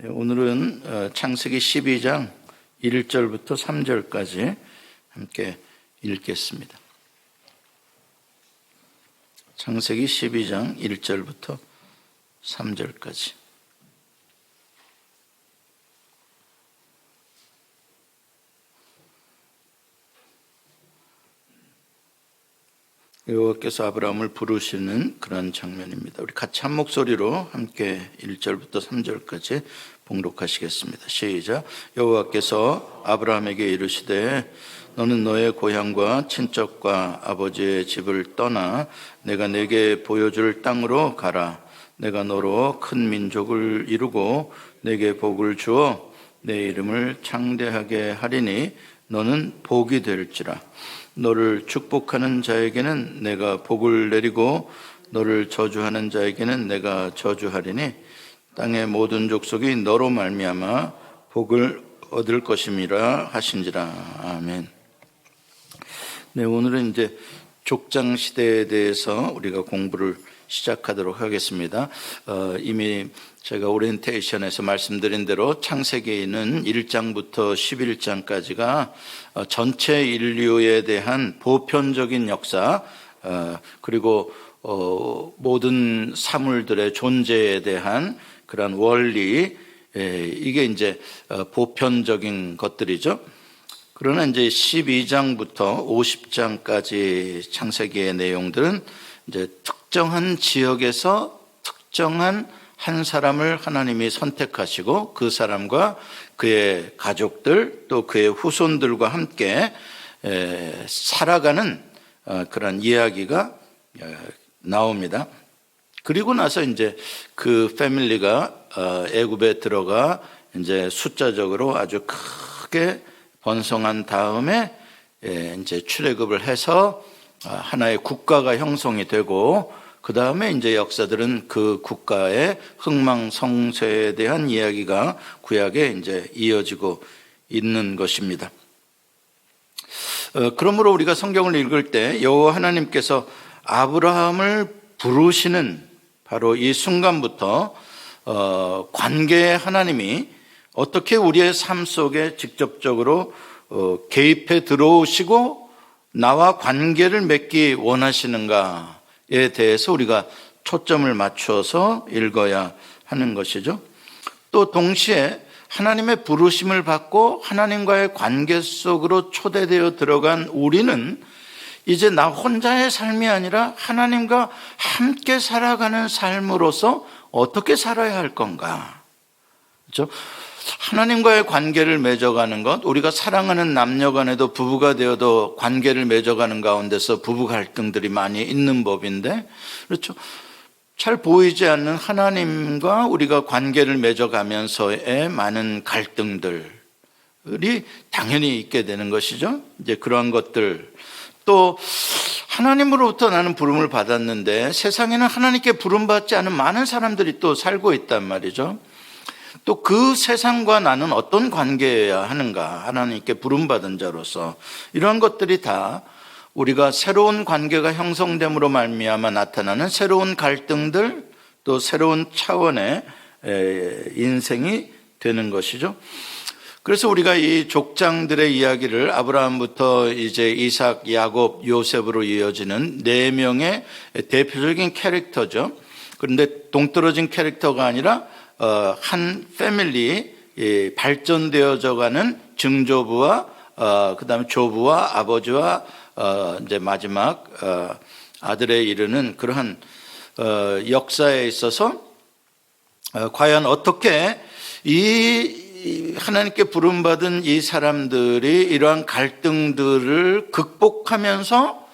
오늘은 창세기 12장 1절부터 3절까지 함께 읽겠습니다. 창세기 12장 1절부터 3절까지. 여호와께서 아브라함을 부르시는 그런 장면입니다. 우리 같이 한 목소리로 함께 1절부터 3절까지 봉독하시겠습니다. 시작. 여호와께서 아브라함에게 이르시되 너는 너의 고향과 친척과 아버지의 집을 떠나 내가 네게 보여줄 땅으로 가라. 내가 너로 큰 민족을 이루고 내게 복을 주어 내 이름을 창대하게 하리니 너는 복이 될지라. 너를 축복하는 자에게는 내가 복을 내리고 너를 저주하는 자에게는 내가 저주하리니 땅의 모든 족속이 너로 말미암아 복을 얻을 것임이라 하신지라. 아멘. 네, 오늘은 이제 족장 시대에 대해서 우리가 공부를 시작하도록 하겠습니다. 이미 제가 오리엔테이션에서 말씀드린 대로 창세기는 1장부터 11장까지가 전체 인류에 대한 보편적인 역사, 그리고 모든 사물들의 존재에 대한 그런 원리, 이게 이제 보편적인 것들이죠. 그러나 이제 12장부터 50장까지 창세기의 내용들은 이제 특정한 지역에서 특정한 한 사람을 하나님이 선택하시고 그 사람과 그의 가족들 또 그의 후손들과 함께 살아가는 그런 이야기가 나옵니다. 그리고 나서 이제 그 패밀리가 애굽에 들어가 이제 숫자적으로 아주 크게 번성한 다음에 이제 출애굽을 해서 하나의 국가가 형성이 되고 그 다음에 이제 역사들은 그 국가의 흥망성쇠에 대한 이야기가 구약에 이제 이어지고 있는 것입니다. 그러므로 우리가 성경을 읽을 때 여호와 하나님께서 아브라함을 부르시는 바로 이 순간부터 관계의 하나님이 어떻게 우리의 삶 속에 직접적으로 개입해 들어오시고 나와 관계를 맺기 원하시는가에 대해서 우리가 초점을 맞춰서 읽어야 하는 것이죠. 또 동시에 하나님의 부르심을 받고 하나님과의 관계 속으로 초대되어 들어간 우리는 이제 나 혼자의 삶이 아니라 하나님과 함께 살아가는 삶으로서 어떻게 살아야 할 건가? 그렇죠? 하나님과의 관계를 맺어가는 것, 우리가 사랑하는 남녀 간에도 부부가 되어도 관계를 맺어가는 가운데서 부부 갈등들이 많이 있는 법인데, 그렇죠? 잘 보이지 않는 하나님과 우리가 관계를 맺어가면서의 많은 갈등들이 당연히 있게 되는 것이죠. 이제 그러한 것들, 또 하나님으로부터 나는 부름을 받았는데 세상에는 하나님께 부름받지 않은 많은 사람들이 또 살고 있단 말이죠. 또 그 세상과 나는 어떤 관계여야 하는가, 하나님께 부름받은 자로서 이러한 것들이 다 우리가 새로운 관계가 형성됨으로 말미암아 나타나는 새로운 갈등들, 또 새로운 차원의 인생이 되는 것이죠. 그래서 우리가 이 족장들의 이야기를 아브라함부터 이제 이삭, 야곱, 요셉으로 이어지는 4명의 대표적인 캐릭터죠. 그런데 동떨어진 캐릭터가 아니라 한 패밀리 발전되어져 가는 증조부와 그다음에 조부와 아버지와 이제 마지막 아들에 이르는 그러한 역사에 있어서 과연 어떻게 이 하나님께 부름받은 이 사람들이 이러한 갈등들을 극복하면서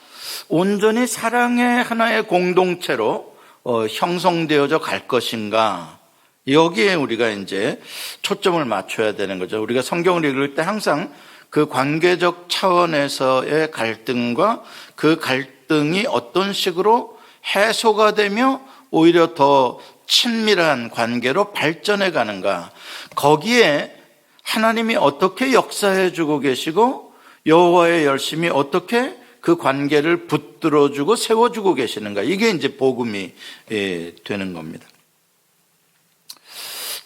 온전히 사랑의 하나의 공동체로 형성되어져 갈 것인가? 여기에 우리가 이제 초점을 맞춰야 되는 거죠. 우리가 성경을 읽을 때 항상 그 관계적 차원에서의 갈등과 그 갈등이 어떤 식으로 해소가 되며 오히려 더 친밀한 관계로 발전해 가는가, 거기에 하나님이 어떻게 역사해 주고 계시고 여호와의 열심히 어떻게 그 관계를 붙들어 주고 세워 주고 계시는가, 이게 이제 복음이 되는 겁니다.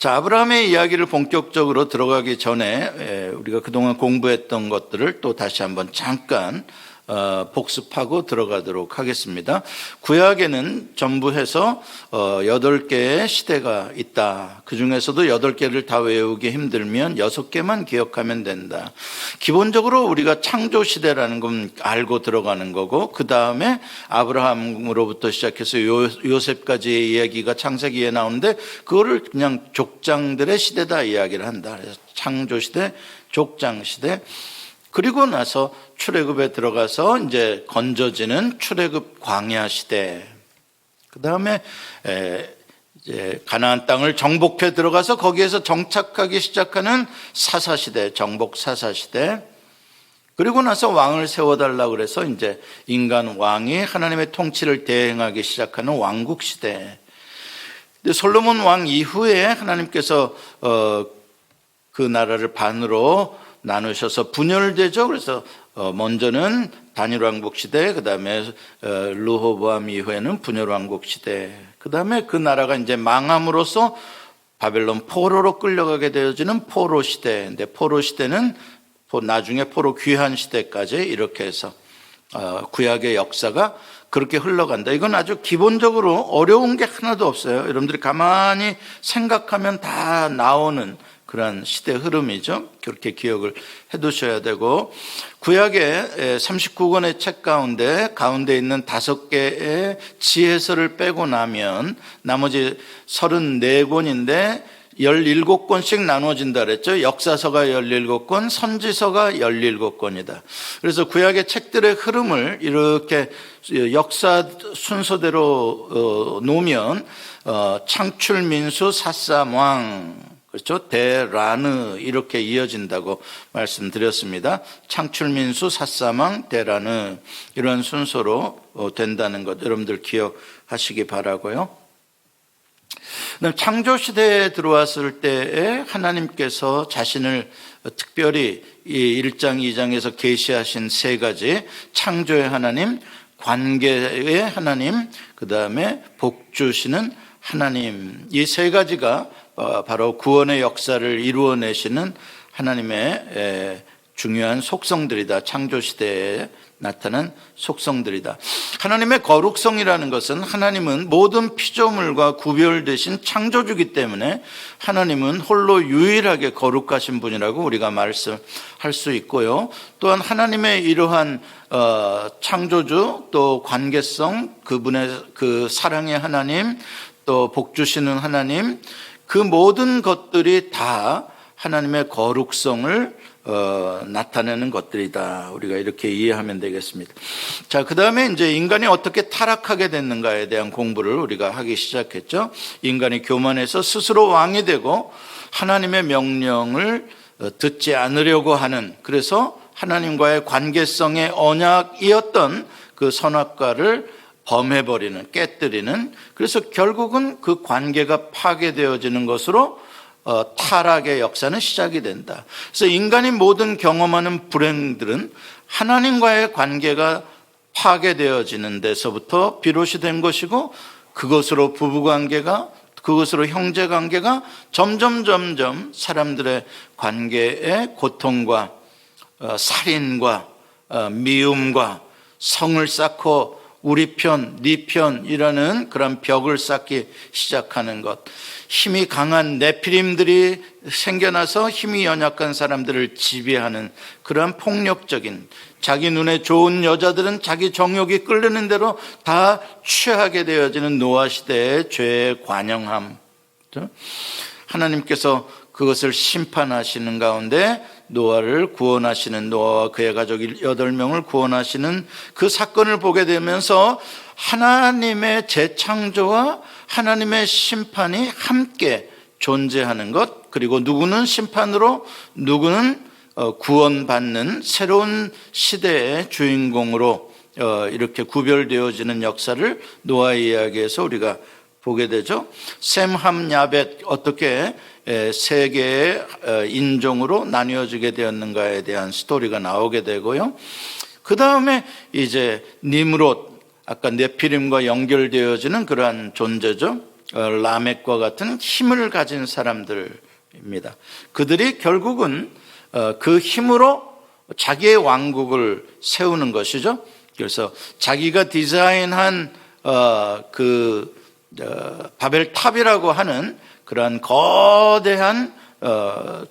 자, 아브라함의 이야기를 본격적으로 들어가기 전에 우리가 그동안 공부했던 것들을 또 다시 한번 잠깐 복습하고 들어가도록 하겠습니다. 구약에는 전부 해서 8개의 시대가 있다. 그 중에서도 8개를 다 외우기 힘들면 6개만 기억하면 된다. 기본적으로 우리가 창조 시대라는 건 알고 들어가는 거고, 그 다음에 아브라함으로부터 시작해서 요셉까지의 이야기가 창세기에 나오는데 그거를 그냥 족장들의 시대다 이야기를 한다. 그래서 창조 시대, 족장 시대, 그리고 나서 출애굽에 들어가서 이제 건져지는 출애굽 광야 시대. 그 다음에 이제 가나안 땅을 정복해 들어가서 거기에서 정착하기 시작하는 사사 시대, 정복 사사 시대. 그리고 나서 왕을 세워달라고 그래서 이제 인간 왕이 하나님의 통치를 대행하기 시작하는 왕국 시대. 근데 솔로몬 왕 이후에 하나님께서 그 나라를 반으로 나누셔서 분열되죠. 그래서 먼저는 단일왕국 시대, 그 다음에 르호보암 이후에는 분열왕국 시대, 그 다음에 그 나라가 이제 망함으로써 바벨론 포로로 끌려가게 되어지는 포로 시대. 근데 포로 시대는 나중에 포로 귀환 시대까지 이렇게 해서 구약의 역사가 그렇게 흘러간다. 이건 아주 기본적으로 어려운 게 하나도 없어요. 여러분들이 가만히 생각하면 다 나오는 그런 시대 흐름이죠. 그렇게 기억을 해두셔야 되고, 구약의 39권의 책 가운데 있는 5개의 지혜서를 빼고 나면 나머지 34권인데 17권씩 나눠진다 그랬죠. 역사서가 17권, 선지서가 17권이다. 그래서 구약의 책들의 흐름을 이렇게 역사 순서대로 놓으면 창출, 민수, 사삼왕, 그렇죠? 데라느 이렇게 이어진다고 말씀드렸습니다. 창출민수, 사사망, 데라느 이런 순서로 된다는 것 여러분들 기억하시기 바라고요. 창조시대에 들어왔을 때에 하나님께서 자신을 특별히 이 1장, 2장에서 계시하신 3가지, 창조의 하나님, 관계의 하나님, 그 다음에 복 주시는 하나님, 이 3가지가 바로 구원의 역사를 이루어내시는 하나님의 중요한 속성들이다. 창조시대에 나타난 속성들이다. 하나님의 거룩성이라는 것은 하나님은 모든 피조물과 구별되신 창조주기 때문에 하나님은 홀로 유일하게 거룩하신 분이라고 우리가 말씀할 수 있고요. 또한 하나님의 이러한 창조주, 또 관계성, 그분의 그 사랑의 하나님, 또 복 주시는 하나님, 그 모든 것들이 다 하나님의 거룩성을 나타내는 것들이다. 우리가 이렇게 이해하면 되겠습니다. 자, 그 다음에 이제 인간이 어떻게 타락하게 됐는가에 대한 공부를 우리가 하기 시작했죠. 인간이 교만해서 스스로 왕이 되고 하나님의 명령을 듣지 않으려고 하는, 그래서 하나님과의 관계성의 언약이었던 그 선악과를 범해버리는, 깨뜨리는, 그래서 결국은 그 관계가 파괴되어지는 것으로 타락의 역사는 시작이 된다. 그래서 인간이 모든 경험하는 불행들은 하나님과의 관계가 파괴되어지는 데서부터 비롯이 된 것이고, 그것으로 부부관계가, 그것으로 형제관계가 점점 사람들의 관계의 고통과 살인과 미움과 성을 쌓고 우리 편, 네 편이라는 그런 벽을 쌓기 시작하는 것, 힘이 강한 네피림들이 생겨나서 힘이 연약한 사람들을 지배하는 그런 폭력적인, 자기 눈에 좋은 여자들은 자기 정욕이 끌리는 대로 다 취하게 되어지는 노아 시대의 죄의 관영함. 하나님께서 그것을 심판하시는 가운데 노아를 구원하시는, 노아와 그의 가족 8명을 구원하시는 그 사건을 보게 되면서 하나님의 재창조와 하나님의 심판이 함께 존재하는 것, 그리고 누구는 심판으로 누구는 구원받는 새로운 시대의 주인공으로 이렇게 구별되어지는 역사를 노아의 이야기에서 우리가 보게 되죠. 셈, 함, 야벳 어떻게 세 개의 인종으로 나뉘어지게 되었는가에 대한 스토리가 나오게 되고요. 그 다음에 이제 니므롯, 아까 네피림과 연결되어지는 그러한 존재죠. 라멕과 같은 힘을 가진 사람들입니다. 그들이 결국은 그 힘으로 자기의 왕국을 세우는 것이죠. 그래서 자기가 디자인한 바벨탑이라고 하는 그러한 거대한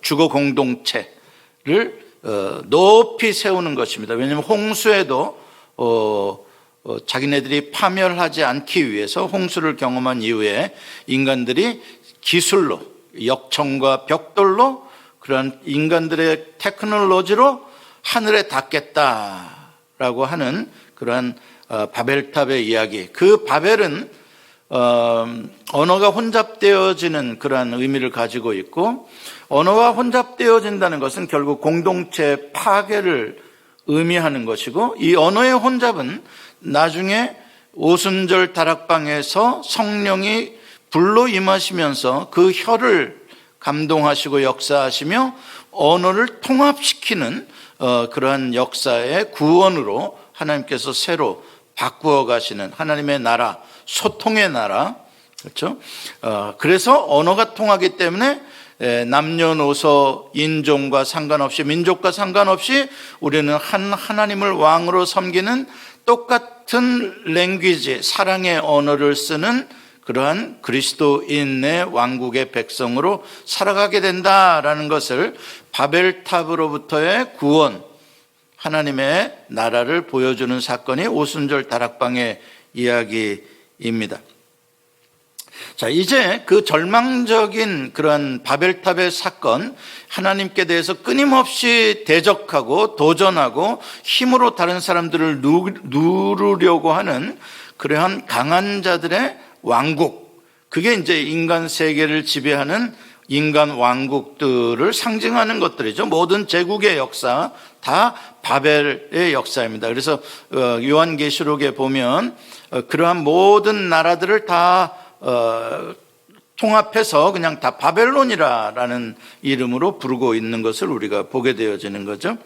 주거 공동체를 높이 세우는 것입니다. 왜냐하면 홍수에도 자기네들이 파멸하지 않기 위해서 홍수를 경험한 이후에 인간들이 기술로, 역청과 벽돌로, 그러한 인간들의 테크놀로지로 하늘에 닿겠다라고 하는 그러한 바벨탑의 이야기. 그 바벨은 언어가 혼잡되어지는 그러한 의미를 가지고 있고, 언어가 혼잡되어진다는 것은 결국 공동체 파괴를 의미하는 것이고, 이 언어의 혼잡은 나중에 오순절 다락방에서 성령이 불로 임하시면서 그 혀를 감동하시고 역사하시며 언어를 통합시키는 그러한 역사의 구원으로 하나님께서 새로 바꾸어 가시는 하나님의 나라, 소통의 나라, 그렇죠? 그래서 언어가 통하기 때문에 남녀노소, 인종과 상관없이, 민족과 상관없이 우리는 한 하나님을 왕으로 섬기는 똑같은 랭귀지, 사랑의 언어를 쓰는 그러한 그리스도인의 왕국의 백성으로 살아가게 된다라는 것을 바벨탑으로부터의 구원, 하나님의 나라를 보여주는 사건이 오순절 다락방의 이야기입니다. 자, 이제 그 절망적인 그러한 바벨탑의 사건, 하나님께 대해서 끊임없이 대적하고 도전하고 힘으로 다른 사람들을 누르려고 하는 그러한 강한 자들의 왕국, 그게 이제 인간 세계를 지배하는 인간 왕국들을 상징하는 것들이죠. 모든 제국의 역사 다 바벨의 역사입니다. 그래서 요한계시록에 보면 그러한 모든 나라들을 다 통합해서 그냥 다 바벨론이라는 이름으로 부르고 있는 것을 우리가 보게 되어지는 거죠.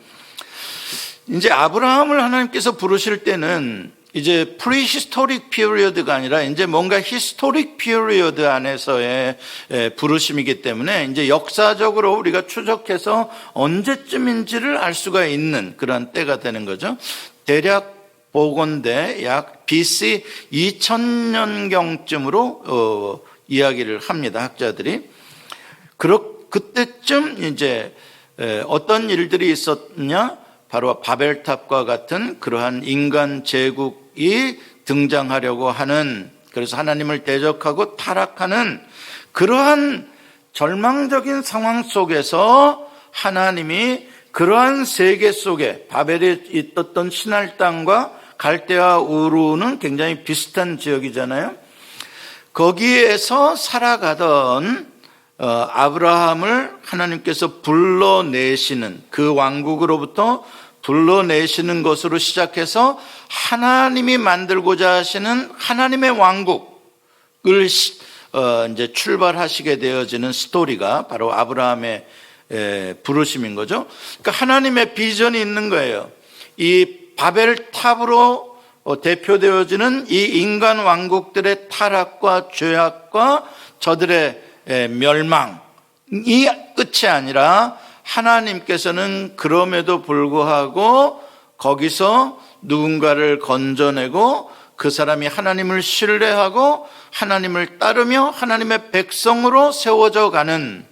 이제 아브라함을 하나님께서 부르실 때는 이제 프리히스토릭 피리어드가 아니라 이제 뭔가 히스토릭 피리어드 안에서의 부르심이기 때문에 이제 역사적으로 우리가 추적해서 언제쯤인지를 알 수가 있는 그런 때가 되는 거죠. 대략 보건대 약 BC 2000년경쯤으로 이야기를 합니다. 학자들이. 그때쯤 이제 어떤 일들이 있었냐? 바로 바벨탑과 같은 그러한 인간 제국이 등장하려고 하는, 그래서 하나님을 대적하고 타락하는 그러한 절망적인 상황 속에서 하나님이 그러한 세계 속에, 바벨에 있었던 신할 땅과 갈대아 우르는 굉장히 비슷한 지역이잖아요. 거기에서 살아가던 아브라함을 하나님께서 불러내시는, 그 왕국으로부터 불러내시는 것으로 시작해서 하나님이 만들고자 하시는 하나님의 왕국을 이제 출발하시게 되어지는 스토리가 바로 아브라함의 부르심인 거죠. 그러니까 하나님의 비전이 있는 거예요. 이 바벨탑으로 대표되어지는 이 인간 왕국들의 타락과 죄악과 저들의 멸망이 끝이 아니라 하나님께서는 그럼에도 불구하고 거기서 누군가를 건져내고 그 사람이 하나님을 신뢰하고 하나님을 따르며 하나님의 백성으로 세워져 가는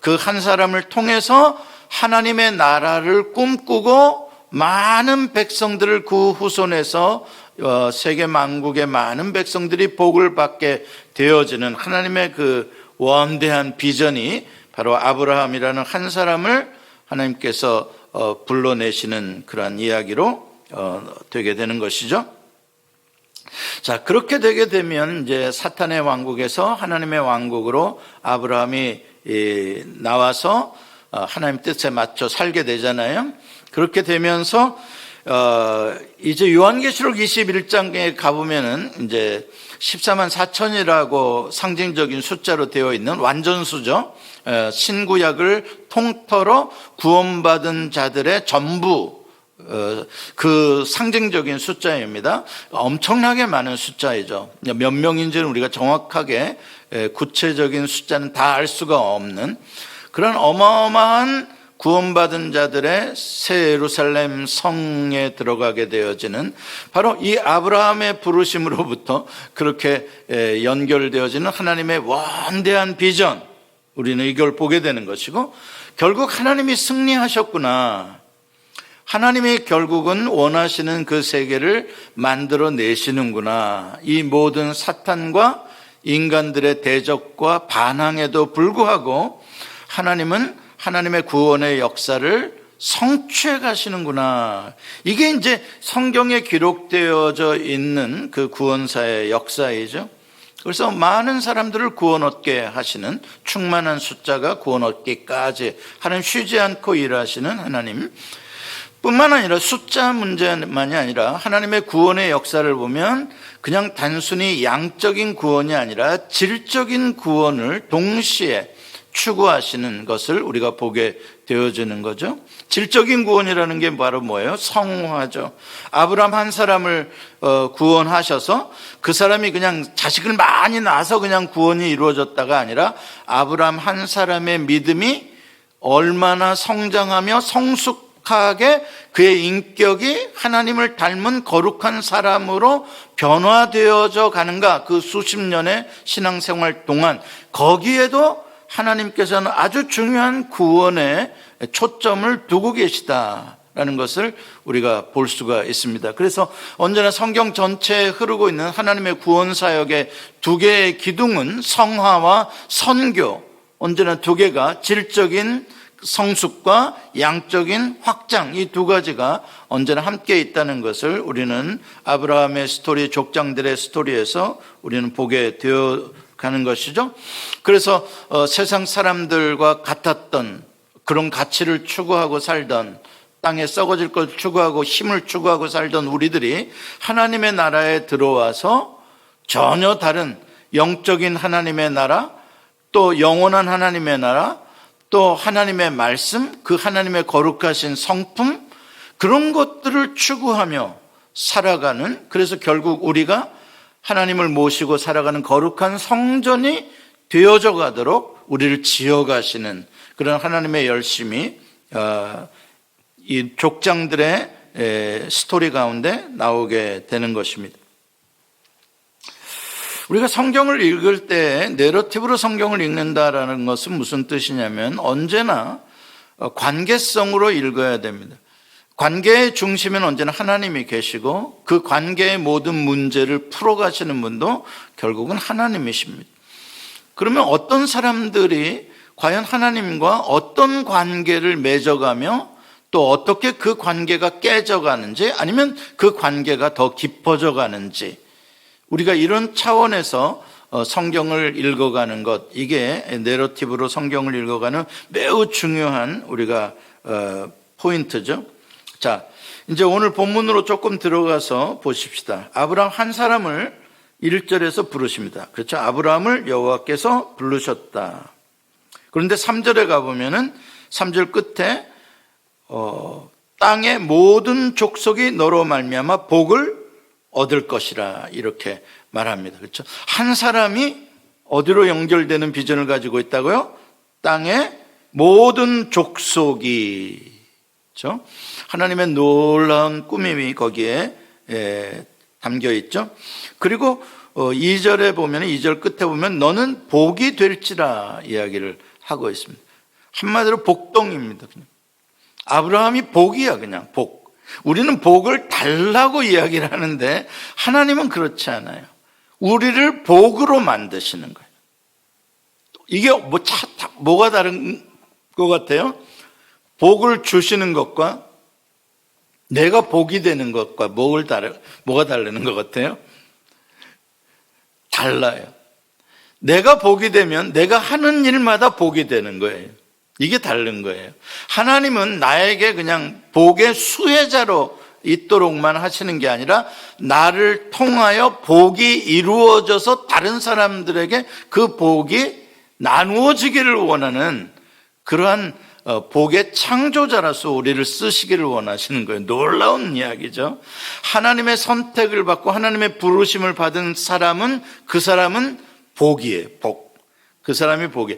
그 한 사람을 통해서 하나님의 나라를 꿈꾸고 많은 백성들을 그 후손에서 세계 만국의 많은 백성들이 복을 받게 되어지는 하나님의 그 원대한 비전이 바로 아브라함이라는 한 사람을 하나님께서 불러내시는 그러한 이야기로 되게 되는 것이죠. 자, 그렇게 되게 되면 이제 사탄의 왕국에서 하나님의 왕국으로 아브라함이 나와서 하나님 뜻에 맞춰 살게 되잖아요. 그렇게 되면서 이제 요한계시록 21장에 가보면은 이제 14만 4천이라고 상징적인 숫자로 되어 있는 완전수죠. 신구약을 통틀어 구원받은 자들의 전부, 그 상징적인 숫자입니다. 엄청나게 많은 숫자이죠. 몇 명인지는 우리가 정확하게 구체적인 숫자는 다 알 수가 없는 그런 어마어마한 구원받은 자들의 새 예루살렘 성에 들어가게 되어지는 바로 이 아브라함의 부르심으로부터 그렇게 연결되어지는 하나님의 원대한 비전, 우리는 이걸 보게 되는 것이고, 결국 하나님이 승리하셨구나, 하나님이 결국은 원하시는 그 세계를 만들어 내시는구나, 이 모든 사탄과 인간들의 대적과 반항에도 불구하고 하나님은 하나님의 구원의 역사를 성취해 가시는구나, 이게 이제 성경에 기록되어져 있는 그 구원사의 역사이죠. 그래서 많은 사람들을 구원 얻게 하시는, 충만한 숫자가 구원 얻기까지 하는 쉬지 않고 일하시는 하나님 뿐만 아니라, 숫자 문제만이 아니라 하나님의 구원의 역사를 보면 그냥 단순히 양적인 구원이 아니라 질적인 구원을 동시에 추구하시는 것을 우리가 보게 되어지는 거죠. 질적인 구원이라는 게 바로 뭐예요? 성화죠. 아브라함 한 사람을 구원하셔서 그 사람이 그냥 자식을 많이 낳아서 그냥 구원이 이루어졌다가 아니라, 아브라함 한 사람의 믿음이 얼마나 성장하며 성숙하게 그의 인격이 하나님을 닮은 거룩한 사람으로 변화되어져 가는가, 그 수십 년의 신앙생활 동안 거기에도 하나님께서는 아주 중요한 구원에 초점을 두고 계시다라는 것을 우리가 볼 수가 있습니다. 그래서 언제나 성경 전체에 흐르고 있는 하나님의 구원 사역의 두 개의 기둥은 성화와 선교, 언제나 두 개가 질적인 성숙과 양적인 확장, 이 두 가지가 언제나 함께 있다는 것을 우리는 아브라함의 스토리, 족장들의 스토리에서 우리는 보게 되어 가는 것이죠. 그래서 세상 사람들과 같았던 그런 가치를 추구하고 살던, 땅에 썩어질 걸 추구하고 힘을 추구하고 살던 우리들이 하나님의 나라에 들어와서 전혀 다른 영적인 하나님의 나라, 또 영원한 하나님의 나라, 또 하나님의 말씀, 그 하나님의 거룩하신 성품, 그런 것들을 추구하며 살아가는, 그래서 결국 우리가 하나님을 모시고 살아가는 거룩한 성전이 되어져 가도록 우리를 지어가시는 그런 하나님의 열심이 이 족장들의 스토리 가운데 나오게 되는 것입니다. 우리가 성경을 읽을 때 내러티브로 성경을 읽는다라는 것은 무슨 뜻이냐면, 언제나 관계성으로 읽어야 됩니다. 관계의 중심에는 언제나 하나님이 계시고, 그 관계의 모든 문제를 풀어가시는 분도 결국은 하나님이십니다. 그러면 어떤 사람들이 과연 하나님과 어떤 관계를 맺어가며 또 어떻게 그 관계가 깨져가는지, 아니면 그 관계가 더 깊어져 가는지, 우리가 이런 차원에서 성경을 읽어가는 것, 이게 내러티브로 성경을 읽어가는 매우 중요한 우리가 포인트죠. 자, 이제 오늘 본문으로 조금 들어가서 보십시다. 아브라함 한 사람을 1절에서 부르십니다. 그렇죠? 아브라함을 여호와께서 부르셨다. 그런데 3절에 가보면은 3절 끝에 땅의 모든 족속이 너로 말미암아 복을 얻을 것이라, 이렇게 말합니다. 그렇죠? 한 사람이 어디로 연결되는 비전을 가지고 있다고요? 땅의 모든 족속이, 그렇죠? 하나님의 놀라운 꾸밈이 거기에 담겨 있죠. 그리고 2절에 보면, 2절 끝에 보면 너는 복이 될지라 이야기를 하고 있습니다. 한마디로 복덩입니다. 그냥 아브라함이 복이야, 그냥 복. 우리는 복을 달라고 이야기를 하는데 하나님은 그렇지 않아요. 우리를 복으로 만드시는 거예요. 이게 뭐가 다른 것 같아요? 복을 주시는 것과 내가 복이 되는 것과 뭐가 다르는 것 같아요? 달라요. 내가 복이 되면 내가 하는 일마다 복이 되는 거예요. 이게 다른 거예요. 하나님은 나에게 그냥 복의 수혜자로 있도록만 하시는 게 아니라, 나를 통하여 복이 이루어져서 다른 사람들에게 그 복이 나누어지기를 원하는 그러한 복의 창조자라서 우리를 쓰시기를 원하시는 거예요. 놀라운 이야기죠. 하나님의 선택을 받고 하나님의 부르심을 받은 사람은, 그 사람은 복이에요. 복. 그 사람이 복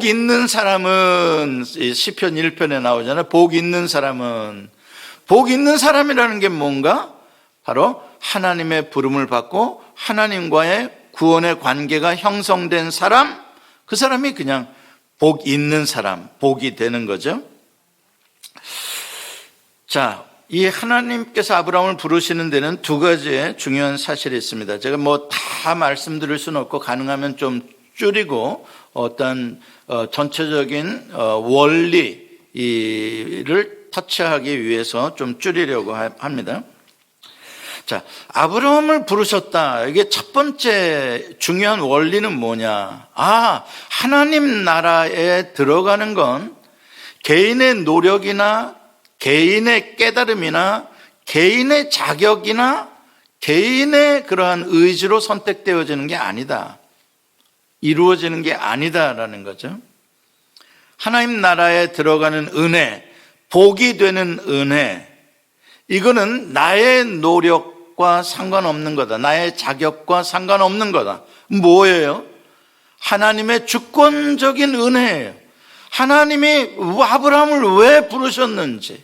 있는 사람은 시편 1편에 나오잖아요. 복 있는 사람이라는 게 뭔가? 바로 하나님의 부름을 받고 하나님과의 구원의 관계가 형성된 사람, 그 사람이 그냥 복 있는 사람, 복이 되는 거죠. 자, 이 하나님께서 아브라함을 부르시는 데는 두 가지의 중요한 사실이 있습니다. 제가 다 말씀드릴 수는 없고 가능하면 좀 줄이고 어떤 전체적인 원리를 터치하기 위해서 좀 줄이려고 합니다. 자, 아브라함을 부르셨다. 이게 첫 번째 중요한 원리는 뭐냐? 하나님 나라에 들어가는 건 개인의 노력이나 개인의 깨달음이나 개인의 자격이나 개인의 그러한 의지로 선택되어지는 게 아니다. 이루어지는 게 아니다라는 거죠. 하나님 나라에 들어가는 은혜, 복이 되는 은혜, 이거는 나의 노력과 상관없는 거다. 나의 자격과 상관없는 거다. 뭐예요? 하나님의 주권적인 은혜예요. 하나님이 아브라함을 왜 부르셨는지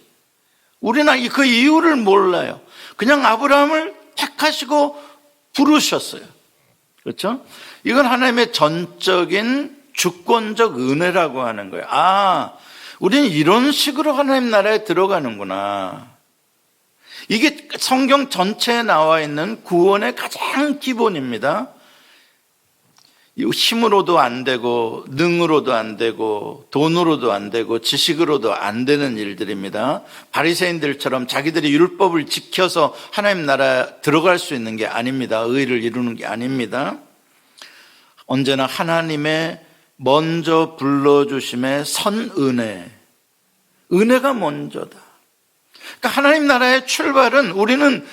우리는 그 이유를 몰라요. 그냥 아브라함을 택하시고 부르셨어요. 그렇죠? 이건 하나님의 전적인 주권적 은혜라고 하는 거예요. 우리는 이런 식으로 하나님 나라에 들어가는구나. 이게 성경 전체에 나와 있는 구원의 가장 기본입니다. 힘으로도 안 되고 능으로도 안 되고 돈으로도 안 되고 지식으로도 안 되는 일들입니다. 바리새인들처럼 자기들이 율법을 지켜서 하나님 나라에 들어갈 수 있는 게 아닙니다. 의를 이루는 게 아닙니다. 언제나 하나님의 먼저 불러주심의 선은혜, 은혜가 먼저다. 그러니까 하나님 나라의 출발은 우리는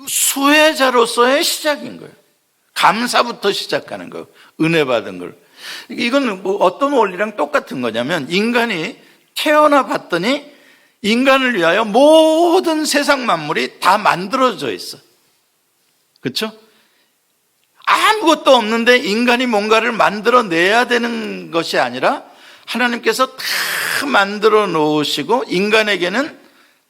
수혜자로서의 시작인 거예요. 감사부터 시작하는 거, 은혜 받은 걸. 이건 어떤 원리랑 똑같은 거냐면, 인간이 태어나 봤더니 인간을 위하여 모든 세상 만물이 다 만들어져 있어. 그렇죠? 아무것도 없는데 인간이 뭔가를 만들어내야 되는 것이 아니라 하나님께서 다 만들어 놓으시고 인간에게는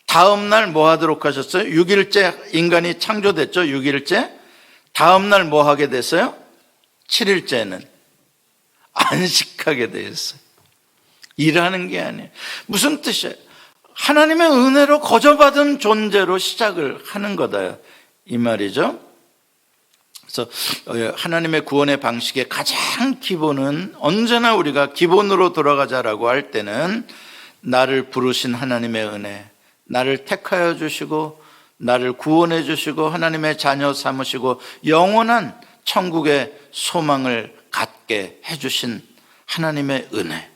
다음 날 뭐 하도록 하셨어요? 6일째 인간이 창조됐죠. 6일째. 다음 날 뭐 하게 됐어요? 7일째는 안식하게 되었어요. 일하는 게 아니에요. 무슨 뜻이에요? 하나님의 은혜로 거저받은 존재로 시작을 하는 거다, 이 말이죠. 그래서 하나님의 구원의 방식의 가장 기본은 언제나 우리가 기본으로 돌아가자라고 할 때는 나를 부르신 하나님의 은혜, 나를 택하여 주시고 나를 구원해 주시고 하나님의 자녀 삼으시고 영원한 천국의 소망을 갖게 해주신 하나님의 은혜.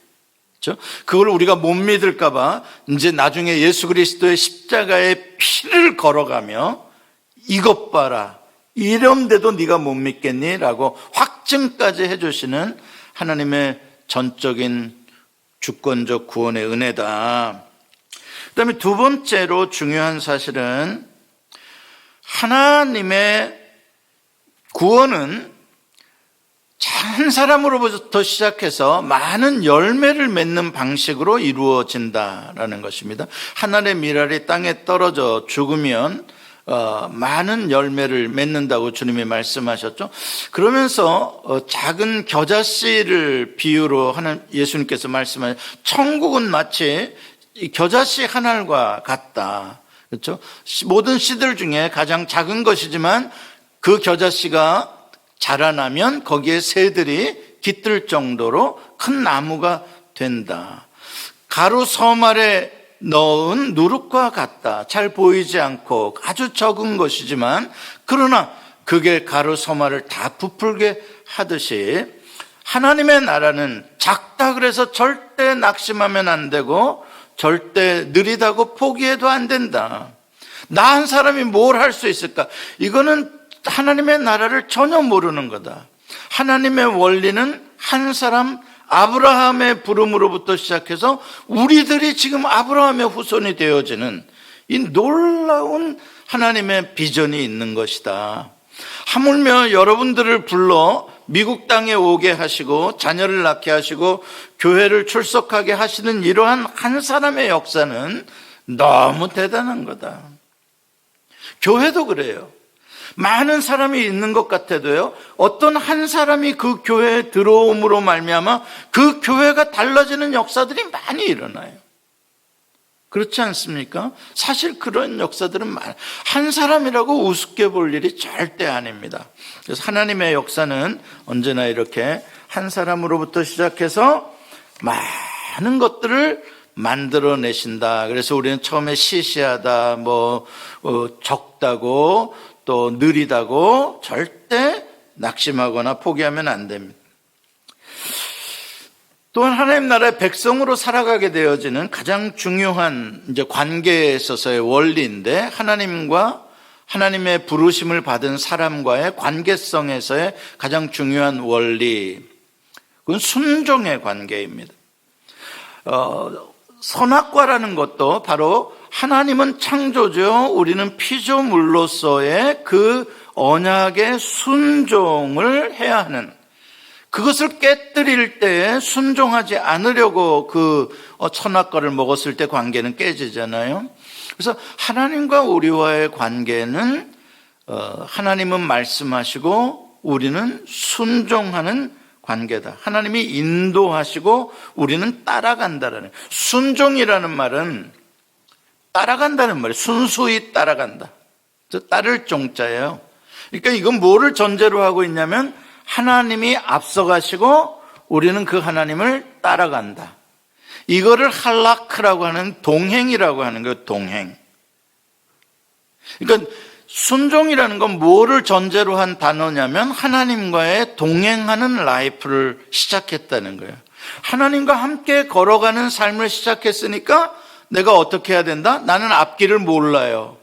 그렇죠? 그걸 우리가 못 믿을까 봐 이제 나중에 예수 그리스도의 십자가의 피를 걸어가며 이것 봐라, 이런데도 네가 못 믿겠니? 라고 확증까지 해주시는 하나님의 전적인 주권적 구원의 은혜다. 그 다음에 두 번째로 중요한 사실은 하나님의 구원은 한 사람으로부터 시작해서 많은 열매를 맺는 방식으로 이루어진다라는 것입니다. 하늘의 밀알이 땅에 떨어져 죽으면 많은 열매를 맺는다고 주님이 말씀하셨죠. 그러면서 작은 겨자씨를 비유로 하는 예수님께서 말씀하신 천국은 마치 겨자씨 한 알과 같다. 그렇죠? 모든 씨들 중에 가장 작은 것이지만 그 겨자씨가 자라나면 거기에 새들이 깃들 정도로 큰 나무가 된다. 가루 서말에 넣은 누룩과 같다. 잘 보이지 않고 아주 적은 것이지만 그러나 그게 가루 서말을 다 부풀게 하듯이 하나님의 나라는 작다 그래서 절대 낙심하면 안 되고 절대 느리다고 포기해도 안 된다. 나 한 사람이 뭘 할 수 있을까? 이거는 하나님의 나라를 전혀 모르는 거다. 하나님의 원리는 한 사람 아브라함의 부름으로부터 시작해서 우리들이 지금 아브라함의 후손이 되어지는 이 놀라운 하나님의 비전이 있는 것이다. 하물며 여러분들을 불러 미국 땅에 오게 하시고 자녀를 낳게 하시고 교회를 출석하게 하시는 이러한 한 사람의 역사는 너무 대단한 거다. 교회도 그래요. 많은 사람이 있는 것 같아도요, 어떤 한 사람이 그 교회에 들어옴으로 말미암아 그 교회가 달라지는 역사들이 많이 일어나요. 그렇지 않습니까? 사실 그런 역사들은 한 사람이라고 우습게 볼 일이 절대 아닙니다. 그래서 하나님의 역사는 언제나 이렇게 한 사람으로부터 시작해서 많은 것들을 만들어내신다. 그래서 우리는 처음에 시시하다, 적다고 또 느리다고 절대 낙심하거나 포기하면 안 됩니다. 또한 하나님 나라의 백성으로 살아가게 되어지는 가장 중요한 관계에 있어서의 원리인데, 하나님과 하나님의 부르심을 받은 사람과의 관계성에서의 가장 중요한 원리, 그건 순종의 관계입니다. 선악과라는 것도 바로 하나님은 창조죠, 우리는 피조물로서의 그 언약의 순종을 해야 하는, 그것을 깨뜨릴 때 순종하지 않으려고 그 선악과를 먹었을 때 관계는 깨지잖아요. 그래서 하나님과 우리와의 관계는 하나님은 말씀하시고 우리는 순종하는 관계다. 하나님이 인도하시고 우리는 따라간다라는, 순종이라는 말은 따라간다는 말이에요. 순수히 따라간다. 따를 종자예요. 그러니까 이건 뭐를 전제로 하고 있냐면, 하나님이 앞서가시고 우리는 그 하나님을 따라간다. 이거를 할라크라고 하는, 동행이라고 하는 거예요. 동행. 그러니까 순종이라는 건 뭐를 전제로 한 단어냐면, 하나님과의 동행하는 라이프를 시작했다는 거예요. 하나님과 함께 걸어가는 삶을 시작했으니까 내가 어떻게 해야 된다? 나는 앞길을 몰라요.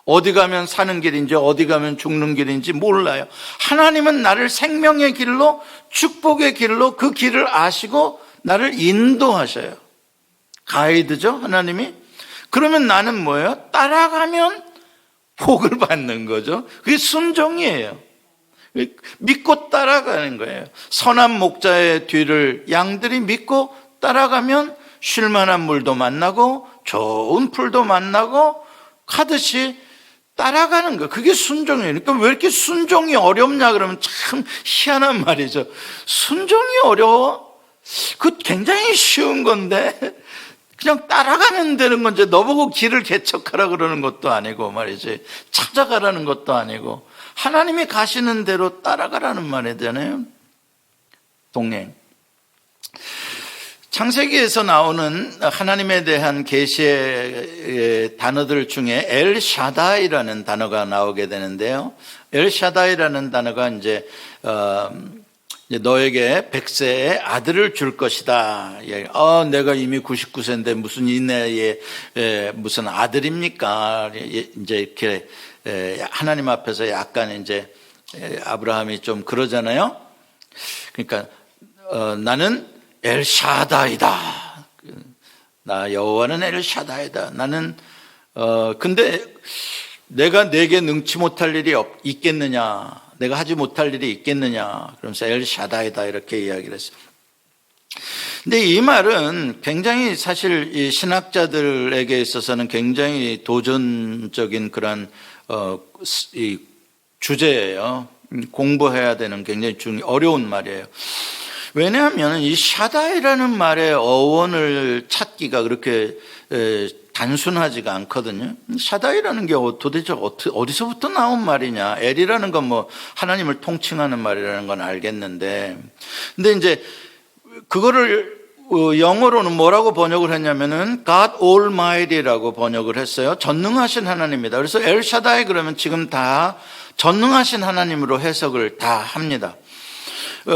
어디 가면 사는 길인지 어디 가면 죽는 길인지 몰라요. 하나님은 나를 생명의 길로, 축복의 길로, 그 길을 아시고 나를 인도하셔요. 가이드죠, 하나님이. 그러면 나는 뭐예요? 따라가면 복을 받는 거죠. 그게 순종이에요. 믿고 따라가는 거예요. 선한 목자의 뒤를 양들이 믿고 따라가면 쉴만한 물도 만나고 좋은 풀도 만나고 가듯이 따라가는 거, 그게 순종이에요. 그러니까 왜 이렇게 순종이 어렵냐 그러면 참 희한한 말이죠. 순종이 어려워? 그거 굉장히 쉬운 건데 그냥 따라가면 되는 건지, 너보고 길을 개척하라 그러는 것도 아니고 말이지, 찾아가라는 것도 아니고 하나님이 가시는 대로 따라가라는 말이잖아요. 동행. 창세기에서 나오는 하나님에 대한 계시의 단어들 중에 엘샤다이라는 단어가 나오게 되는데요. 엘샤다이라는 단어가 이제 너에게 100세의 아들을 줄 것이다. 내가 이미 99세인데 무슨 이 나이에 무슨 아들입니까? 이제 이렇게 하나님 앞에서 약간 이제 아브라함이 좀 그러잖아요. 그러니까 나는 엘샤다이다. 나 여호와는 엘샤다이다. 나는 근데 내가 내게 능치 못할 일이 있겠느냐? 내가 하지 못할 일이 있겠느냐? 그러면서 엘샤다이다 이렇게 이야기를 했어요. 근데 이 말은 굉장히 사실 이 신학자들에게 있어서는 굉장히 도전적인 그런 이 주제예요. 공부해야 되는 굉장히 어려운 말이에요. 왜냐하면 이 샤다이라는 말의 어원을 찾기가 그렇게 단순하지가 않거든요. 샤다이라는 게 도대체 어디서부터 나온 말이냐. 엘이라는 건 뭐 하나님을 통칭하는 말이라는 건 알겠는데, 근데 이제 그거를 영어로는 뭐라고 번역을 했냐면은 God Almighty라고 번역을 했어요. 전능하신 하나님이다. 그래서 엘샤다이 그러면 지금 다 전능하신 하나님으로 해석을 다 합니다.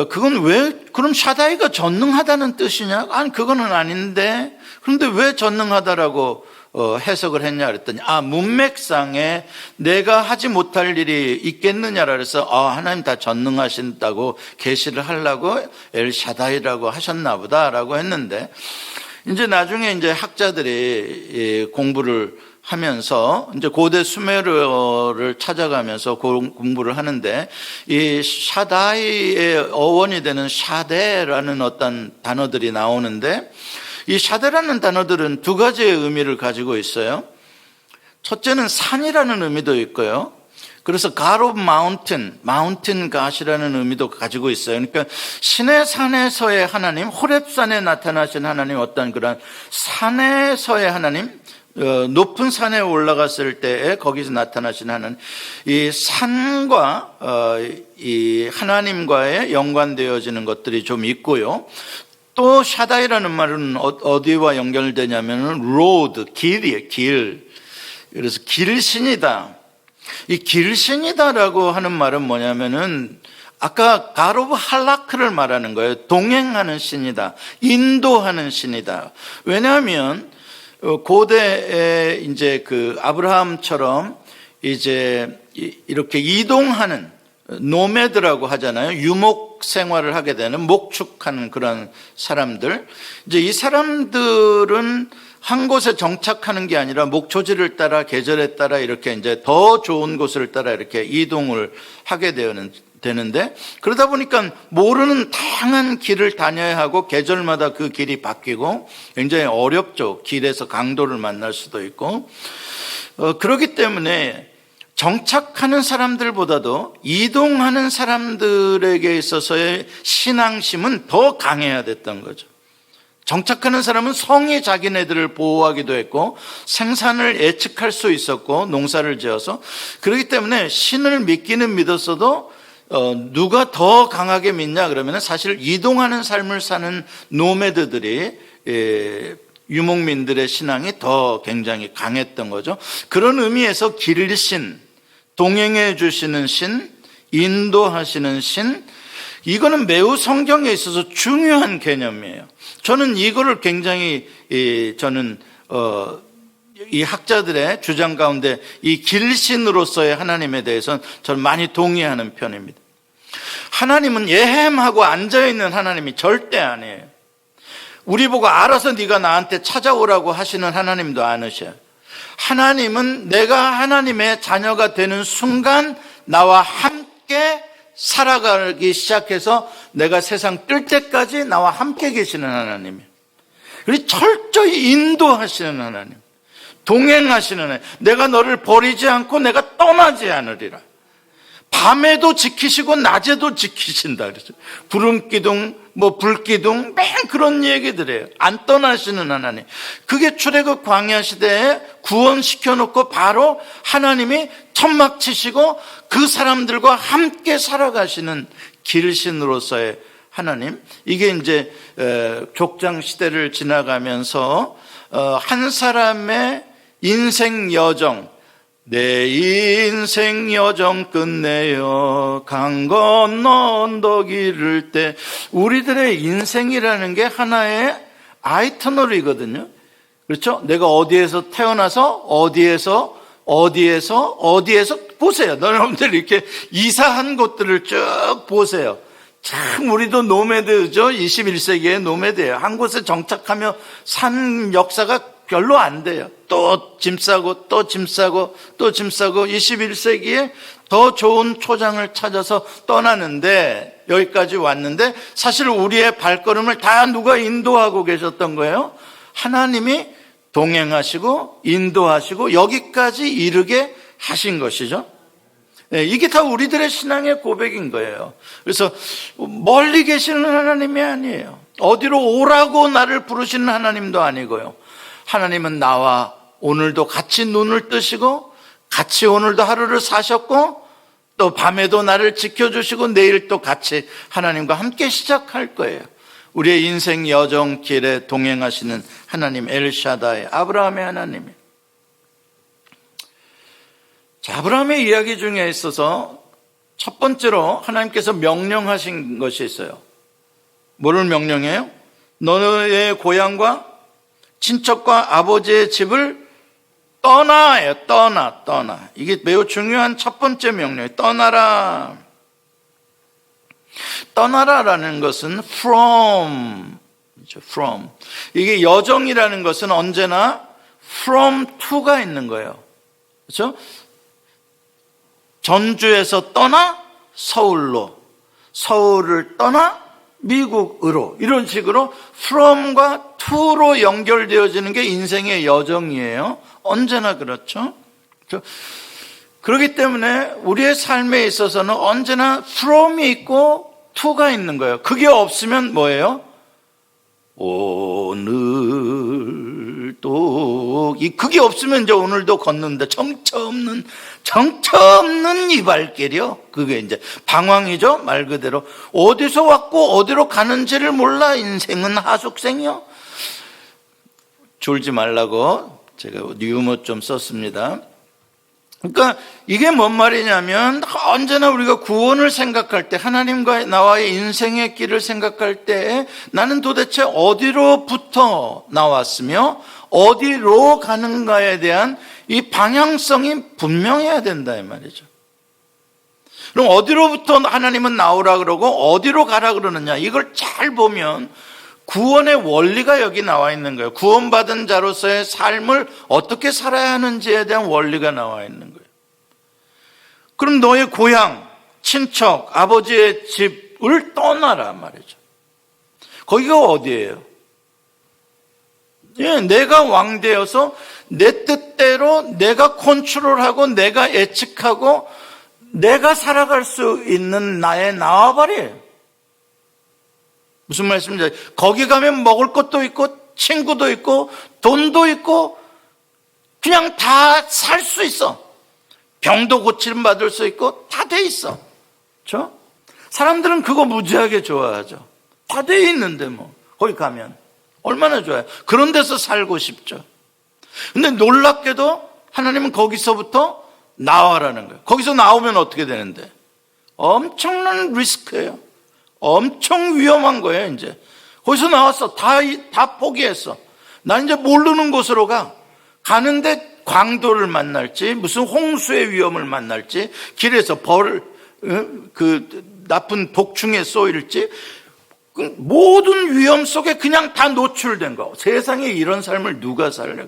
그건 그럼 샤다이가 전능하다는 뜻이냐? 아니, 그거는 아닌데, 그런데 왜 전능하다라고 해석을 했냐 그랬더니, 문맥상에 내가 하지 못할 일이 있겠느냐라 그래서, 하나님 다 전능하신다고 계시를 하려고 엘샤다이라고 하셨나 보다라고 했는데, 이제 나중에 이제 학자들이 공부를 하면서 이제 고대 수메르어를 찾아가면서 공부를 하는데, 이 샤다이의 어원이 되는 샤데라는 어떤 단어들이 나오는데, 이 샤데라는 단어들은 두 가지의 의미를 가지고 있어요. 첫째는 산이라는 의미도 있고요. 그래서 God of Mountain, Mountain God이라는 의미도 가지고 있어요. 그러니까 신의 산에서의 하나님, 호렙산에 나타나신 하나님, 어떤 그런 산에서의 하나님, 높은 산에 올라갔을 때에 거기서 나타나신 하나님, 이 산과 이 하나님과의 연관되어지는 것들이 좀 있고요. 또 샤다이라는 말은 어디와 연결되냐면은 로드, 길이에요, 길. 그래서 길신이다. 이 길신이다라고 하는 말은 뭐냐면은 아까 가로브 할라크를 말하는 거예요. 동행하는 신이다, 인도하는 신이다. 왜냐하면 고대에 이제 그 아브라함처럼 이제 이렇게 이동하는 노매드라고 하잖아요. 유목 생활을 하게 되는, 목축하는 그런 사람들. 이제 이 사람들은 한 곳에 정착하는 게 아니라 목초지를 따라, 계절에 따라 이렇게 이제 더 좋은 곳을 따라 이렇게 이동을 하게 되는데, 그러다 보니까 모르는 다양한 길을 다녀야 하고 계절마다 그 길이 바뀌고 굉장히 어렵죠. 길에서 강도를 만날 수도 있고. 그렇기 때문에 정착하는 사람들보다도 이동하는 사람들에게 있어서의 신앙심은 더 강해야 됐던 거죠. 정착하는 사람은 성이 자기네들을 보호하기도 했고 생산을 예측할 수 있었고 농사를 지어서, 그렇기 때문에 신을 믿기는 믿었어도 누가 더 강하게 믿냐 그러면 사실 이동하는 삶을 사는 노매드들이, 유목민들의 신앙이 더 굉장히 강했던 거죠. 그런 의미에서 길신, 동행해 주시는 신, 인도하시는 신, 이거는 매우 성경에 있어서 중요한 개념이에요. 저는 이거를 굉장히 이 학자들의 주장 가운데 이 길신으로서의 하나님에 대해서는 저는 많이 동의하는 편입니다. 하나님은 예햄하고 앉아있는 하나님이 절대 아니에요. 우리 보고 알아서 네가 나한테 찾아오라고 하시는 하나님도 아니셔요. 하나님은 내가 하나님의 자녀가 되는 순간 나와 함께 살아가기 시작해서 내가 세상 뜰 때까지 나와 함께 계시는 하나님이에요. 그리고 철저히 인도하시는 하나님, 동행하시는 하나님. 내가 너를 버리지 않고 내가 떠나지 않으리라. 밤에도 지키시고 낮에도 지키신다 그랬어요. 구름기둥, 불기둥, 맨 그런 얘기들이에요. 안 떠나시는 하나님. 그게 출애굽 광야 시대에 구원시켜 놓고 바로 하나님이 천막 치시고 그 사람들과 함께 살아가시는 길신으로서의 하나님. 이게 이제 족장 시대를 지나가면서 한 사람의 인생 여정, 내 인생 여정 끝내요 강 건너 언덕 이를 때, 우리들의 인생이라는 게 하나의 아이터널이거든요. 그렇죠? 내가 어디에서 태어나서 어디에서 보세요. 여러분들 이렇게 이사한 곳들을 쭉 보세요. 참 우리도 노매드죠. 21세기의 노매드예요. 한 곳에 정착하며 산 역사가 별로 안 돼요. 또 짐 싸고 또 짐 싸고 또 짐 싸고 21세기에 더 좋은 초장을 찾아서 떠나는데, 여기까지 왔는데 사실 우리의 발걸음을 다 누가 인도하고 계셨던 거예요? 하나님이 동행하시고 인도하시고 여기까지 이르게 하신 것이죠. 이게 다 우리들의 신앙의 고백인 거예요. 그래서 멀리 계시는 하나님이 아니에요. 어디로 오라고 나를 부르시는 하나님도 아니고요. 하나님은 나와 오늘도 같이 눈을 뜨시고 같이 오늘도 하루를 사셨고 또 밤에도 나를 지켜주시고 내일 또 같이 하나님과 함께 시작할 거예요. 우리의 인생 여정 길에 동행하시는 하나님, 엘샤다이, 아브라함의 하나님. 자, 아브라함의 이야기 중에 있어서 첫 번째로 하나님께서 명령하신 것이 있어요. 뭐를 명령해요? 너의 고향과 친척과 아버지의 집을 떠나요. 떠나. 이게 매우 중요한 첫 번째 명령이에요. 떠나라라는 것은 from. 이게 여정이라는 것은 언제나 from to가 있는 거예요. 그렇죠? 전주에서 떠나 서울로, 서울을 떠나 미국으로, 이런 식으로 from과 to로 연결되어지는 게 인생의 여정이에요. 언제나 그렇죠. 그렇기 때문에 우리의 삶에 있어서는 언제나 from이 있고 to가 있는 거예요. 그게 없으면 뭐예요? 오늘도, 그게 없으면 이제 오늘도 걷는데 정처 없는 이 발길이요. 그게 이제 방황이죠. 말 그대로 어디서 왔고 어디로 가는지를 몰라. 인생은 하숙생이요. 졸지 말라고 제가 유머 좀 썼습니다. 그러니까 이게 뭔 말이냐면, 언제나 우리가 구원을 생각할 때, 하나님과 나와의 인생의 길을 생각할 때 나는 도대체 어디로부터 나왔으며 어디로 가는가에 대한 이 방향성이 분명해야 된다 이 말이죠. 그럼 어디로부터 하나님은 나오라 그러고 어디로 가라 그러느냐, 이걸 잘 보면 구원의 원리가 여기 나와 있는 거예요. 구원받은 자로서의 삶을 어떻게 살아야 하는지에 대한 원리가 나와 있는 거예요. 그럼 너의 고향, 친척, 아버지의 집을 떠나라 말이죠. 거기가 어디예요? 예, 내가 왕되어서 내 뜻대로 내가 컨트롤하고 내가 예측하고 내가 살아갈 수 있는 나의 나와버려요. 무슨 말씀인지, 거기 가면 먹을 것도 있고 친구도 있고 돈도 있고 그냥 다 살 수 있어. 병도 고침 받을 수 있고 다 돼 있어. 그렇죠? 사람들은 그거 무지하게 좋아하죠. 다 돼 있는데 뭐 거기 가면 얼마나 좋아요. 그런 데서 살고 싶죠. 근데 놀랍게도 하나님은 거기서부터 나와라는 거예요. 거기서 나오면 어떻게 되는데? 엄청난 리스크예요. 엄청 위험한 거예요. 이제 거기서 나왔어. 다 포기했어. 난 이제 모르는 곳으로 가는데 광도를 만날지, 무슨 홍수의 위험을 만날지, 길에서 나쁜 독충에 쏘일지, 모든 위험 속에 그냥 다 노출된 거. 세상에 이런 삶을 누가 살려?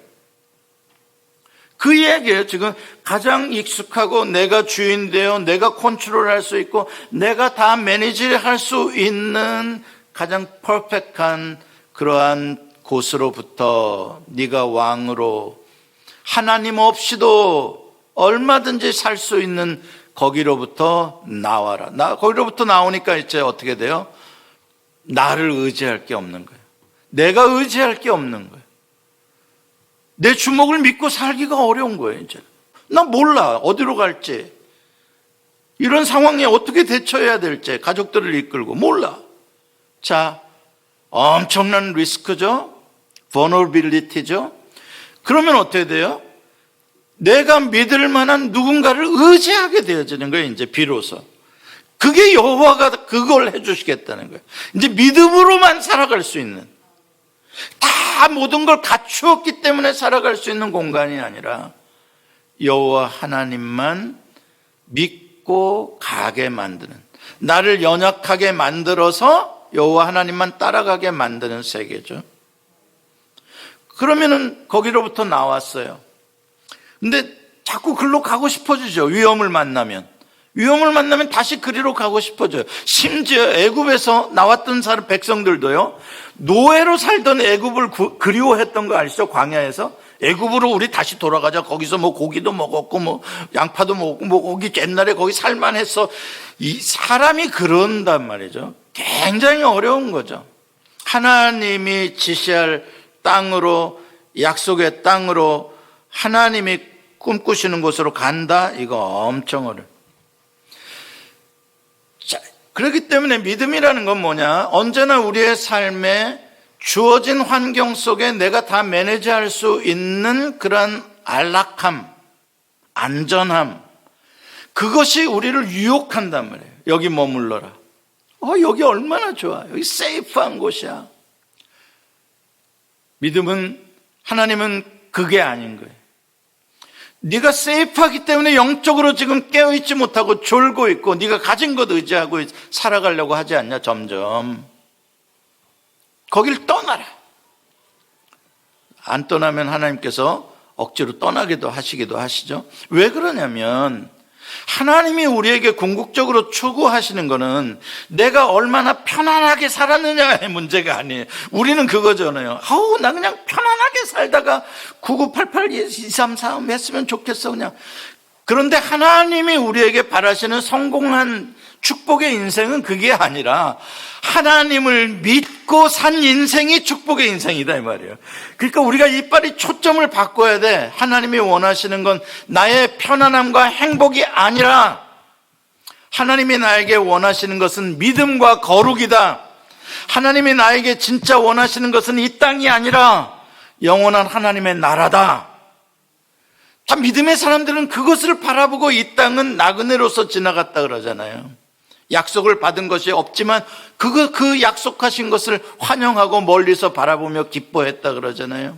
그 이야기예요. 지금 가장 익숙하고 내가 주인 되어 내가 컨트롤할 수 있고 내가 다 매니지할 수 있는 가장 퍼펙트한 그러한 곳으로부터, 네가 왕으로 하나님 없이도 얼마든지 살 수 있는 거기로부터 나와라. 거기로부터 나오니까 이제 어떻게 돼요? 나를 의지할 게 없는 거예요. 내가 의지할 게 없는 거예요. 내 주먹을 믿고 살기가 어려운 거예요. 이제 나 몰라 어디로 갈지, 이런 상황에 어떻게 대처해야 될지, 가족들을 이끌고 몰라. 자, 엄청난 리스크죠. vulnerability죠. 그러면 어떻게 돼요? 내가 믿을 만한 누군가를 의지하게 되어지는 거예요. 이제 비로소 그게 여호와가 그걸 해주시겠다는 거예요. 이제 믿음으로만 살아갈 수 있는, 다 모든 걸 갖추었기 때문에 살아갈 수 있는 공간이 아니라 여호와 하나님만 믿고 가게 만드는, 나를 연약하게 만들어서 여호와 하나님만 따라가게 만드는 세계죠. 그러면은 거기로부터 나왔어요. 근데 자꾸 글로 가고 싶어지죠. 위험을 만나면 다시 그리로 가고 싶어져요. 심지어 애굽에서 나왔던 사람 백성들도요, 노예로 살던 애굽을 그리워했던 거 아시죠? 광야에서 애굽으로 우리 다시 돌아가자. 거기서 뭐 고기도 먹었고 뭐 양파도 먹고 뭐 거기 옛날에 거기 살만했어. 이 사람이 그런단 말이죠. 굉장히 어려운 거죠. 하나님이 지시할 땅으로, 약속의 땅으로 하나님이 꿈꾸시는 곳으로 간다. 이거 엄청 어려워요. 자, 그렇기 때문에 믿음이라는 건 뭐냐? 언제나 우리의 삶에 주어진 환경 속에 내가 다 매니지할 수 있는 그런 안락함, 안전함, 그것이 우리를 유혹한단 말이에요. 여기 머물러라. 여기 얼마나 좋아. 여기 세이프한 곳이야. 믿음은, 하나님은 그게 아닌 거예요. 네가 세이프하기 때문에 영적으로 지금 깨어있지 못하고 졸고 있고 네가 가진 것 의지하고 살아가려고 하지 않냐. 점점 거길 떠나라. 안 떠나면 하나님께서 억지로 떠나기도 하시기도 하시죠. 왜 그러냐면 하나님이 우리에게 궁극적으로 추구하시는 거는 내가 얼마나 편안하게 살았느냐의 문제가 아니에요. 우리는 그거잖아요. 나 그냥 편안하게 살다가 9988 233 했으면 좋겠어 그냥. 그런데 하나님이 우리에게 바라시는 성공한 축복의 인생은 그게 아니라 하나님을 믿고 산 인생이 축복의 인생이다 이 말이에요. 그러니까 우리가 이빨이 초점을 바꿔야 돼. 하나님이 원하시는 건 나의 편안함과 행복이 아니라 하나님이 나에게 원하시는 것은 믿음과 거룩이다. 하나님이 나에게 진짜 원하시는 것은 이 땅이 아니라 영원한 하나님의 나라다. 다 믿음의 사람들은 그것을 바라보고 이 땅은 나그네로서 지나갔다 그러잖아요. 약속을 받은 것이 없지만 그 약속하신 것을 환영하고 멀리서 바라보며 기뻐했다 그러잖아요.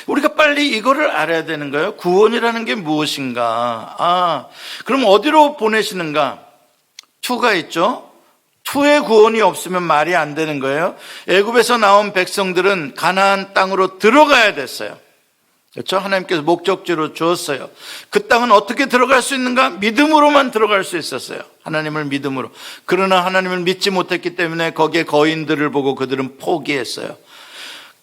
우리가 빨리 이거를 알아야 되는 거예요. 구원이라는 게 무엇인가? 그럼 어디로 보내시는가? 투가 있죠. 투의 구원이 없으면 말이 안 되는 거예요. 애굽에서 나온 백성들은 가나안 땅으로 들어가야 됐어요. 그렇죠? 하나님께서 목적지로 주었어요. 그 땅은 어떻게 들어갈 수 있는가? 믿음으로만 들어갈 수 있었어요. 하나님을 믿음으로. 그러나 하나님을 믿지 못했기 때문에 거기에 거인들을 보고 그들은 포기했어요.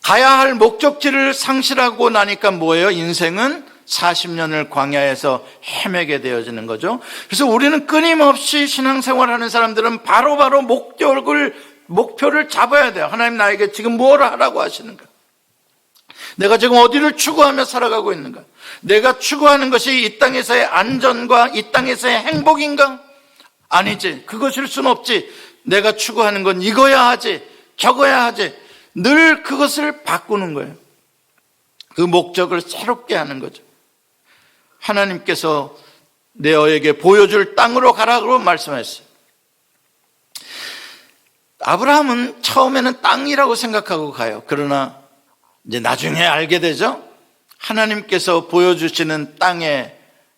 가야 할 목적지를 상실하고 나니까 뭐예요? 인생은 40년을 광야에서 헤매게 되어지는 거죠. 그래서 우리는 끊임없이 신앙생활하는 사람들은 바로바로 목표를 잡아야 돼요. 하나님 나에게 지금 뭘 하라고 하시는가? 내가 지금 어디를 추구하며 살아가고 있는가? 내가 추구하는 것이 이 땅에서의 안전과 이 땅에서의 행복인가? 아니지. 그것일 수는 없지. 내가 추구하는 건 이거야 하지, 저거야 하지. 늘 그것을 바꾸는 거예요. 그 목적을 새롭게 하는 거죠. 하나님께서 너에게 보여줄 땅으로 가라고 말씀하셨어요. 아브라함은 처음에는 땅이라고 생각하고 가요. 그러나 이제 나중에 알게 되죠. 하나님께서 보여주시는 땅에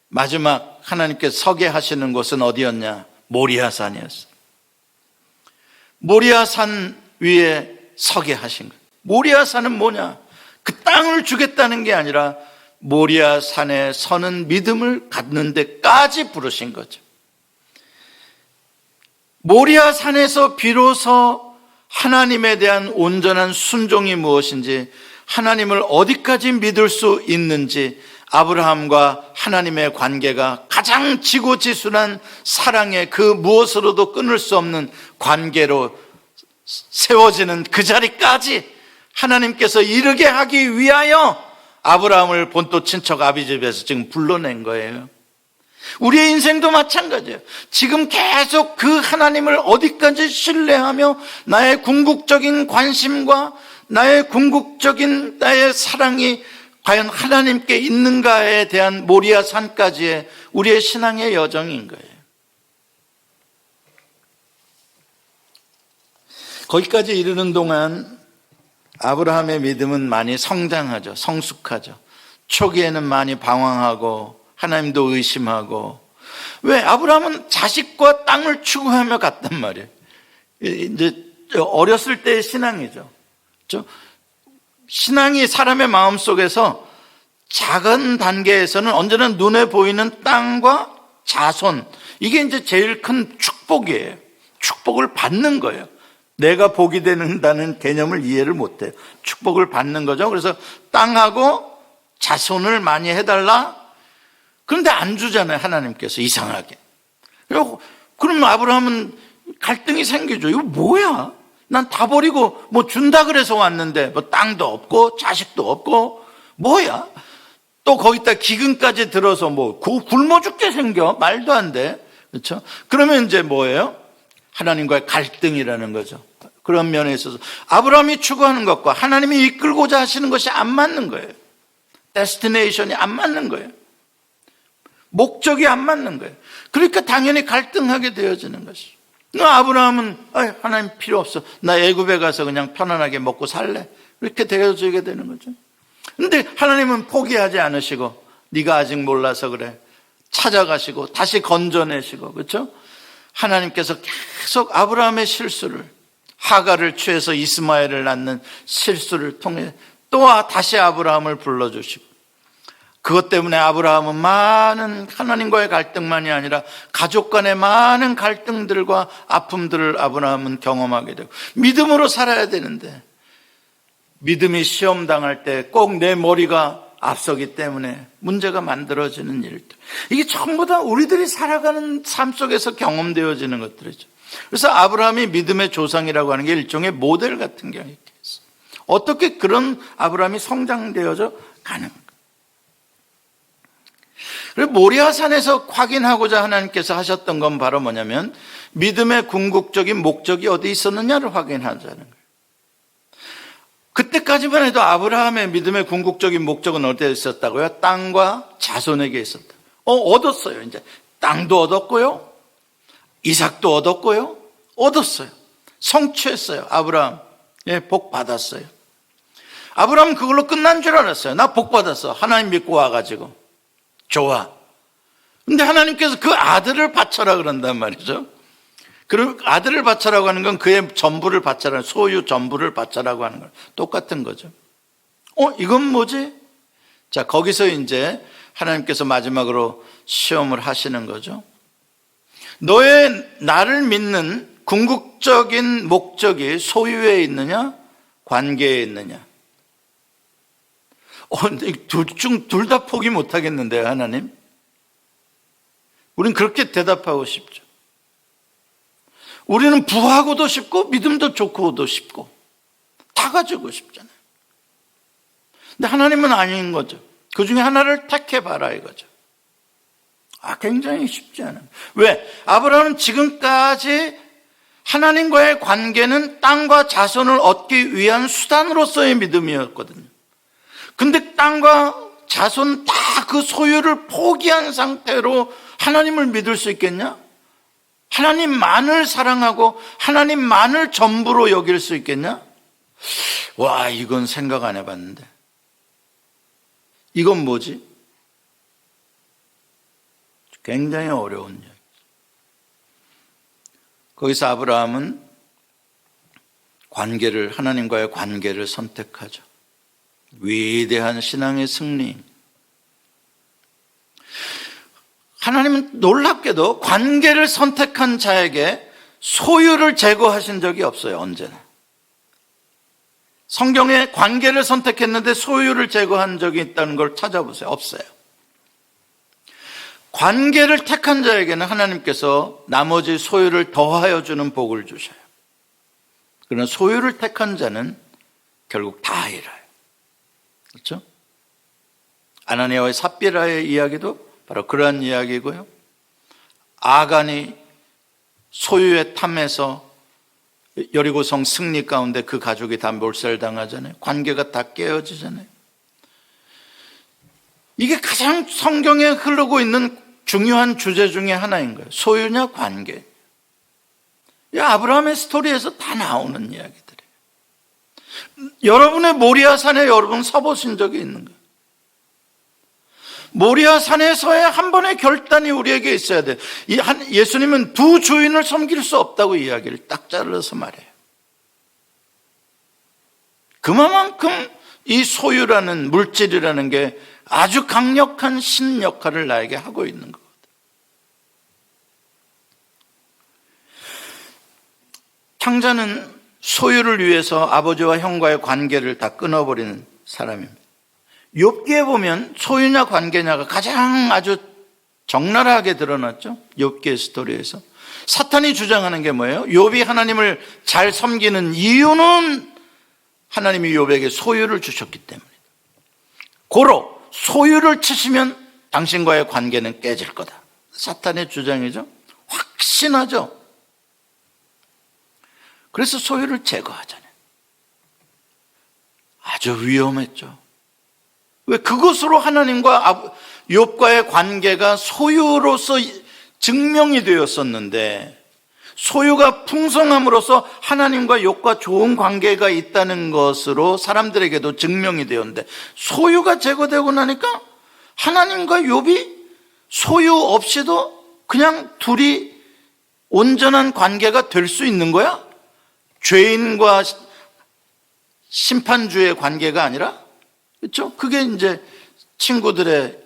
마지막 하나님께서 서게 하시는 곳은 어디였냐? 모리아산이었어요. 모리아산 위에 서게 하신 거예요. 모리아산은 뭐냐? 그 땅을 주겠다는 게 아니라 모리아산에 서는 믿음을 갖는 데까지 부르신 거죠. 모리아산에서 비로소 하나님에 대한 온전한 순종이 무엇인지, 하나님을 어디까지 믿을 수 있는지, 아브라함과 하나님의 관계가 가장 지고지순한 사랑의 그 무엇으로도 끊을 수 없는 관계로 세워지는 그 자리까지 하나님께서 이르게 하기 위하여 아브라함을 본토 친척 아비집에서 지금 불러낸 거예요. 우리의 인생도 마찬가지예요. 지금 계속 그 하나님을 어디까지 신뢰하며 나의 궁극적인 관심과 나의 궁극적인 나의 사랑이 과연 하나님께 있는가에 대한 모리아산까지의 우리의 신앙의 여정인 거예요. 거기까지 이르는 동안 아브라함의 믿음은 많이 성장하죠. 성숙하죠. 초기에는 많이 방황하고 하나님도 의심하고. 왜? 아브라함은 자식과 땅을 추구하며 갔단 말이에요. 이제 어렸을 때의 신앙이죠. 그렇죠? 신앙이 사람의 마음속에서 작은 단계에서는 언제나 눈에 보이는 땅과 자손, 이게 이제 제일 큰 축복이에요. 축복을 받는 거예요. 내가 복이 된다는 개념을 이해를 못해요. 축복을 받는 거죠. 그래서 땅하고 자손을 많이 해달라. 그런데 안 주잖아요, 하나님께서. 이상하게. 그럼 아브라함은 갈등이 생기죠. 이거 뭐야? 난 다 버리고 뭐 준다 그래서 왔는데 뭐 땅도 없고 자식도 없고 뭐야? 또 거기다 기근까지 들어서 뭐 굶어 죽게 생겨. 말도 안 돼. 그렇죠? 그러면 이제 뭐예요? 하나님과의 갈등이라는 거죠. 그런 면에 있어서 아브라함이 추구하는 것과 하나님이 이끌고자 하시는 것이 안 맞는 거예요. 데스티네이션이 안 맞는 거예요. 목적이 안 맞는 거예요. 그러니까 당연히 갈등하게 되어지는 것이죠. 아브라함은 하나님 필요 없어. 나 애굽에 가서 그냥 편안하게 먹고 살래. 이렇게 되어지게 되는 거죠. 그런데 하나님은 포기하지 않으시고 네가 아직 몰라서 그래. 찾아가시고 다시 건져내시고, 그렇죠? 하나님께서 계속 아브라함의 실수를, 하갈을 취해서 이스마엘을 낳는 실수를 통해 또 다시 아브라함을 불러주시고 그것 때문에 아브라함은 많은 하나님과의 갈등만이 아니라 가족 간의 많은 갈등들과 아픔들을 아브라함은 경험하게 되고, 믿음으로 살아야 되는데 믿음이 시험 당할 때 꼭 내 머리가 앞서기 때문에 문제가 만들어지는 일들, 이게 전부 다 우리들이 살아가는 삶 속에서 경험되어지는 것들이죠. 그래서 아브라함이 믿음의 조상이라고 하는 게 일종의 모델 같은 게 있어요. 어떻게 그런 아브라함이 성장되어져 가는가. 그리고 모리아산에서 확인하고자 하나님께서 하셨던 건 바로 뭐냐면, 믿음의 궁극적인 목적이 어디 있었느냐를 확인하자는 거예요. 그때까지만 해도 아브라함의 믿음의 궁극적인 목적은 어디에 있었다고요? 땅과 자손에게 있었다. 얻었어요. 이제 땅도 얻었고요, 이삭도 얻었고요, 얻었어요. 성취했어요. 아브라함, 복 받았어요. 아브라함은 그걸로 끝난 줄 알았어요. 나 복 받았어. 하나님 믿고 와가지고. 좋아. 근데 하나님께서 그 아들을 바쳐라 그런단 말이죠. 그럼 아들을 바쳐라고 하는 건 그의 전부를 바쳐라, 소유 전부를 바쳐라고 하는 건 똑같은 거죠. 이건 뭐지? 자, 거기서 이제 하나님께서 마지막으로 시험을 하시는 거죠. 나를 믿는 궁극적인 목적이 소유에 있느냐, 관계에 있느냐? 둘 다 포기 못 하겠는데요, 하나님? 우린 그렇게 대답하고 싶죠. 우리는 부하고도 싶고 믿음도 좋고도 싶고 다 가지고 싶잖아요. 근데 하나님은 아닌 거죠. 그 중에 하나를 택해봐라 이거죠. 굉장히 쉽지 않아요. 왜? 아브라함은 지금까지 하나님과의 관계는 땅과 자손을 얻기 위한 수단으로서의 믿음이었거든요. 근데 땅과 자손 다 그 소유를 포기한 상태로 하나님을 믿을 수 있겠냐? 하나님만을 사랑하고 하나님만을 전부로 여길 수 있겠냐? 와, 이건 생각 안 해봤는데. 이건 뭐지? 굉장히 어려운 이야기. 거기서 아브라함은 하나님과의 관계를 선택하죠. 위대한 신앙의 승리. 하나님은 놀랍게도 관계를 선택한 자에게 소유를 제거하신 적이 없어요. 언제나. 성경에 관계를 선택했는데 소유를 제거한 적이 있다는 걸 찾아보세요. 없어요. 관계를 택한 자에게는 하나님께서 나머지 소유를 더하여 주는 복을 주셔요. 그러나 소유를 택한 자는 결국 다 잃어요. 그렇죠? 아나니아와 삽비라의 이야기도 바로 그러한 이야기고요. 아간이 소유의 탐에서 여리고성 승리 가운데 그 가족이 다 몰살당하잖아요. 관계가 다 깨어지잖아요. 이게 가장 성경에 흐르고 있는 중요한 주제 중에 하나인 거예요. 소유냐 관계. 이 아브라함의 스토리에서 다 나오는 이야기들이에요. 여러분의 모리아산에 여러분 서보신 적이 있는 거예요. 모리아산에서의 한 번의 결단이 우리에게 있어야 돼요. 예수님은 두 주인을 섬길 수 없다고 이야기를 딱 잘라서 말해요. 그만큼 이 소유라는 물질이라는 게 아주 강력한 신 역할을 나에게 하고 있는 거거든요. 창자는 소유를 위해서 아버지와 형과의 관계를 다 끊어버리는 사람입니다. 욥기에 보면 소유냐 관계냐가 가장 아주 적나라하게 드러났죠. 욥기의 스토리에서. 사탄이 주장하는 게 뭐예요? 욥이 하나님을 잘 섬기는 이유는 하나님이 욥에게 소유를 주셨기 때문이다. 고로 소유를 치시면 당신과의 관계는 깨질 거다. 사탄의 주장이죠. 확신하죠. 그래서 소유를 제거하잖아요. 아주 위험했죠. 왜? 그것으로 하나님과 욥과의 관계가 소유로서 증명이 되었었는데, 소유가 풍성함으로써 하나님과 욥과 좋은 관계가 있다는 것으로 사람들에게도 증명이 되었는데, 소유가 제거되고 나니까 하나님과 욥이 소유 없이도 그냥 둘이 온전한 관계가 될 수 있는 거야? 죄인과 심판주의 관계가 아니라, 그렇죠? 그게 이제 친구들의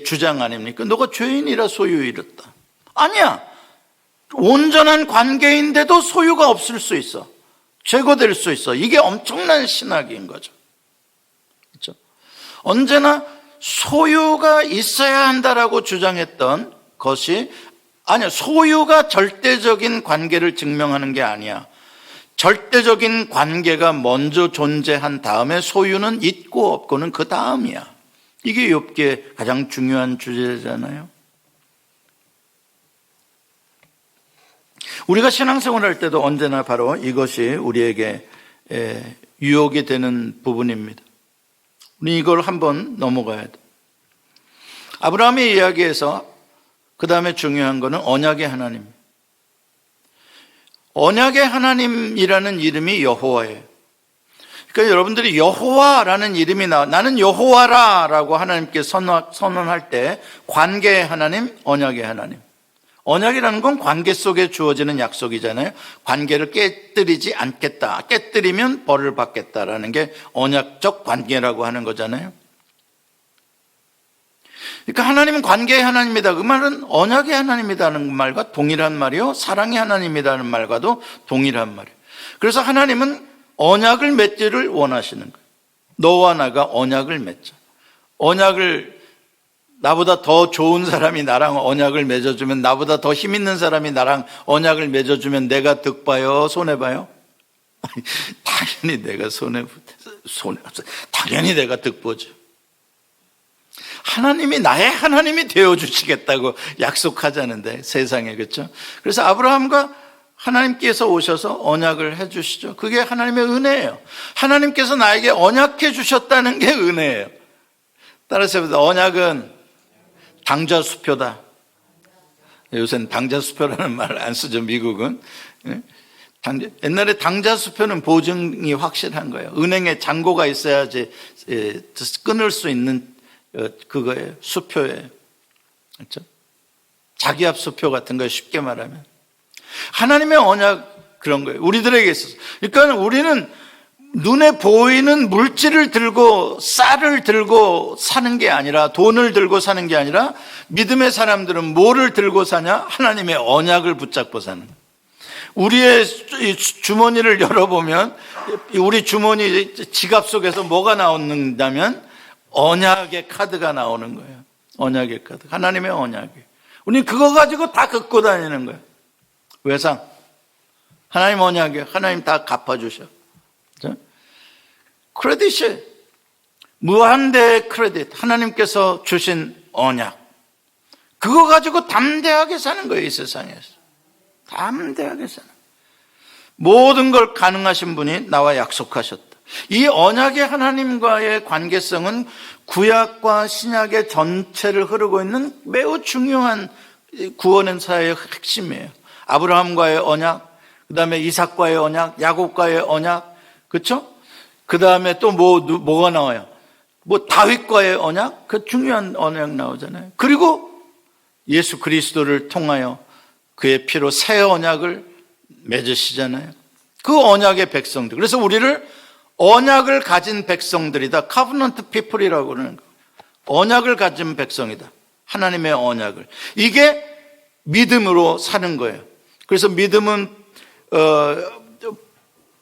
주장 아닙니까? 너가 죄인이라 소유 잃었다. 아니야. 온전한 관계인데도 소유가 없을 수 있어. 제거될 수 있어. 이게 엄청난 신학인 거죠. 그렇죠? 언제나 소유가 있어야 한다라고 주장했던 것이 아니야. 소유가 절대적인 관계를 증명하는 게 아니야. 절대적인 관계가 먼저 존재한 다음에 소유는 있고 없고는 그 다음이야. 이게 욥기의 가장 중요한 주제잖아요. 우리가 신앙생활 할 때도 언제나 바로 이것이 우리에게 유혹이 되는 부분입니다. 우리 이걸 한번 넘어가야 돼. 아브라함의 이야기에서 그 다음에 중요한 거는 언약의 하나님. 언약의 하나님이라는 이름이 여호와예요. 그러니까 여러분들이 여호와라는 이름이 나는 여호와라라고 하나님께 선언할 때 관계의 하나님, 언약의 하나님. 언약이라는 건 관계 속에 주어지는 약속이잖아요. 관계를 깨뜨리지 않겠다. 깨뜨리면 벌을 받겠다라는 게 언약적 관계라고 하는 거잖아요. 그러니까 하나님은 관계의 하나님이다. 그 말은 언약의 하나님이라는 말과 동일한 말이요. 사랑의 하나님이라는 말과도 동일한 말이에요. 그래서 하나님은 언약을 맺기를 원하시는 거예요. 너와 나가 언약을 맺자. 언약을 나보다 더 좋은 사람이 나랑 언약을 맺어주면, 나보다 더 힘 있는 사람이 나랑 언약을 맺어주면 내가 득봐요? 손해봐요? 당연히 내가 당연히 내가 득보죠. 하나님이 나의 하나님이 되어주시겠다고 약속하자는데 세상에, 그렇죠? 그래서 아브라함과 하나님께서 오셔서 언약을 해주시죠. 그게 하나님의 은혜예요. 하나님께서 나에게 언약해 주셨다는 게 은혜예요. 따라서 언약은 당좌수표다. 요새는 당좌수표라는 말을 안 쓰죠, 미국은. 옛날에 당좌수표는 보증이 확실한 거예요. 은행에 잔고가 있어야지 끊을 수 있는 그거예요. 수표예요. 그렇죠? 자기압 수표 같은 거예요, 쉽게 말하면. 하나님의 언약 그런 거예요. 우리들에게 있어서. 그러니까 우리는 눈에 보이는 물질을 들고 쌀을 들고 사는 게 아니라, 돈을 들고 사는 게 아니라, 믿음의 사람들은 뭐를 들고 사냐? 하나님의 언약을 붙잡고 사는 거예요. 우리의 주머니를 열어보면 우리 주머니 지갑 속에서 뭐가 나온다면 언약의 카드가 나오는 거예요. 언약의 카드. 하나님의 언약이에요. 우리는 그거 가지고 다 긁고 다니는 거예요. 외상. 하나님 언약이에요. 하나님 다 갚아주셔. 크레딧이 무한대의 크레딧, 하나님께서 주신 언약, 그거 가지고 담대하게 사는 거예요. 이 세상에서 담대하게 사는, 모든 걸 가능하신 분이 나와 약속하셨다. 이 언약의 하나님과의 관계성은 구약과 신약의 전체를 흐르고 있는 매우 중요한 구원의 사회의 핵심이에요. 아브라함과의 언약, 그 다음에 이삭과의 언약, 야곱과의 언약, 그렇죠? 그 다음에 또 뭐가 나와요? 다윗과의 언약? 그 중요한 언약 나오잖아요. 그리고 예수 그리스도를 통하여 그의 피로 새 언약을 맺으시잖아요. 그 언약의 백성들. 그래서 우리를 언약을 가진 백성들이다. covenant people이라고 그러는 거예요. 언약을 가진 백성이다. 하나님의 언약을. 이게 믿음으로 사는 거예요. 그래서 믿음은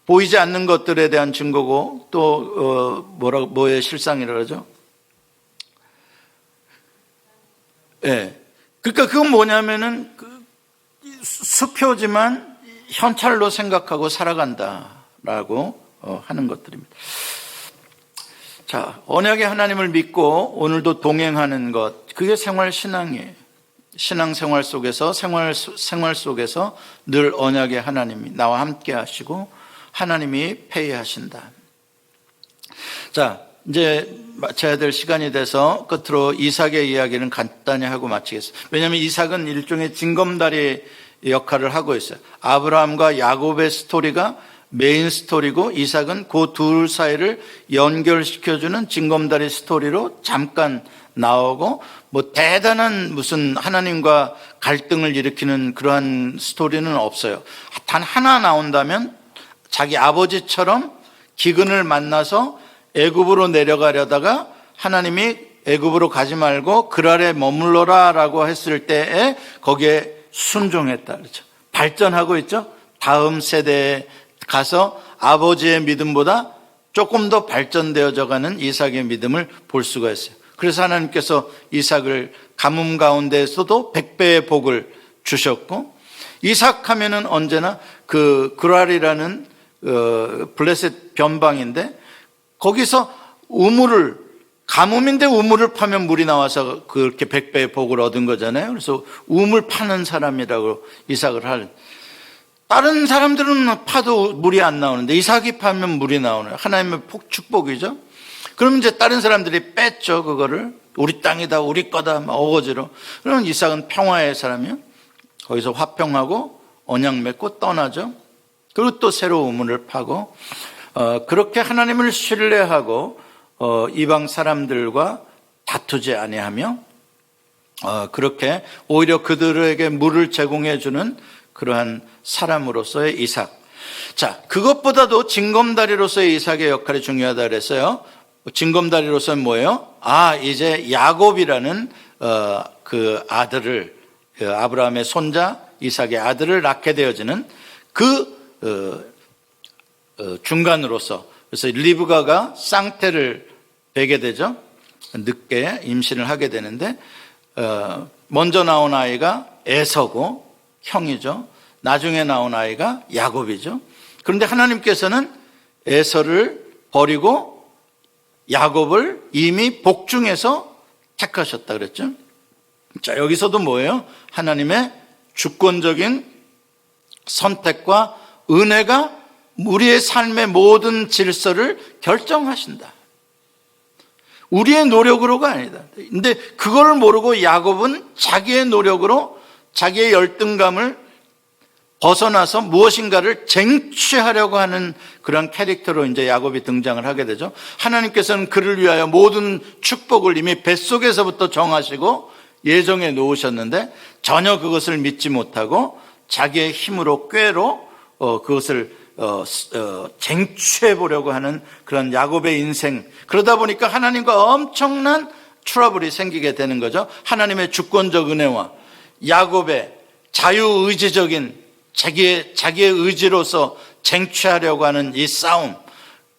보이지 않는 것들에 대한 증거고, 또 뭐의 실상이라 그러죠? 예. 그러니까 그건 뭐냐면은 수표지만 현찰로 생각하고 살아간다라고 하는 것들입니다. 자, 언약의 하나님을 믿고 오늘도 동행하는 것, 그게 생활 신앙이에요. 신앙생활 속에서, 생활 속에서 늘 언약의 하나님이 나와 함께 하시고 하나님이 폐위하신다. 자, 이제 마쳐야 될 시간이 돼서 끝으로 이삭의 이야기는 간단히 하고 마치겠습니다. 왜냐하면 이삭은 일종의 징검다리 역할을 하고 있어요. 아브라함과 야곱의 스토리가 메인 스토리고, 이삭은 그 둘 사이를 연결시켜주는 징검다리 스토리로 잠깐 나오고, 대단한 무슨 하나님과 갈등을 일으키는 그러한 스토리는 없어요. 단 하나 나온다면 자기 아버지처럼 기근을 만나서 애굽으로 내려가려다가 하나님이 애굽으로 가지 말고 그랄에 머물러라라고 했을 때에 거기에 순종했다 그렇죠. 발전하고 있죠. 다음 세대에 가서 아버지의 믿음보다 조금 더 발전되어져가는 이삭의 믿음을 볼 수가 있어요. 그래서 하나님께서 이삭을 가뭄 가운데에서도 100배의 복을 주셨고, 이삭 하면은 언제나 그 그랄이라는 블레셋 변방인데 거기서 우물을, 가뭄인데 우물을 파면 물이 나와서 그렇게 100배의 복을 얻은 거잖아요. 그래서 우물 파는 사람이라고 이삭을 할. 다른 사람들은 파도 물이 안 나오는데 이삭이 파면 물이 나오는 하나님의 축복이죠. 그러면 이제 다른 사람들이 뺐죠. 그거를 우리 땅이다, 우리 거다 막 어거지로. 그러면 이삭은 평화의 사람이요. 거기서 화평하고 언약 맺고 떠나죠. 그리고 또 새로 우물을 파고 그렇게 하나님을 신뢰하고 이방 사람들과 다투지 아니하며 그렇게 오히려 그들에게 물을 제공해 주는 그러한 사람으로서의 이삭. 자, 그것보다도 징검다리로서의 이삭의 역할이 중요하다 그랬어요. 징검다리로서는 뭐예요? 이제 야곱이라는 그 아들을, 아브라함의 손자 이삭의 아들을 낳게 되어지는 그 중간으로서. 그래서 리브가가 쌍태를 베게 되죠. 늦게 임신을 하게 되는데 먼저 나온 아이가 에서고 형이죠. 나중에 나온 아이가 야곱이죠. 그런데 하나님께서는 에서를 버리고 야곱을 이미 복중에서 택하셨다 그랬죠. 자, 여기서도 뭐예요? 하나님의 주권적인 선택과 은혜가 우리의 삶의 모든 질서를 결정하신다. 우리의 노력으로가 아니다. 근데 그걸 모르고 야곱은 자기의 노력으로 자기의 열등감을 벗어나서 무엇인가를 쟁취하려고 하는 그런 캐릭터로 이제 야곱이 등장을 하게 되죠. 하나님께서는 그를 위하여 모든 축복을 이미 뱃속에서부터 정하시고 예정해 놓으셨는데 전혀 그것을 믿지 못하고 자기의 힘으로 꾀로 그것을 쟁취해 보려고 하는 그런 야곱의 인생. 그러다 보니까 하나님과 엄청난 트러블이 생기게 되는 거죠. 하나님의 주권적 은혜와 야곱의 자유의지적인 자기의 의지로서 쟁취하려고 하는 이 싸움,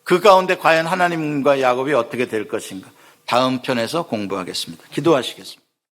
그 가운데 과연 하나님과 야곱이 어떻게 될 것인가, 다음 편에서 공부하겠습니다. 기도하시겠습니다.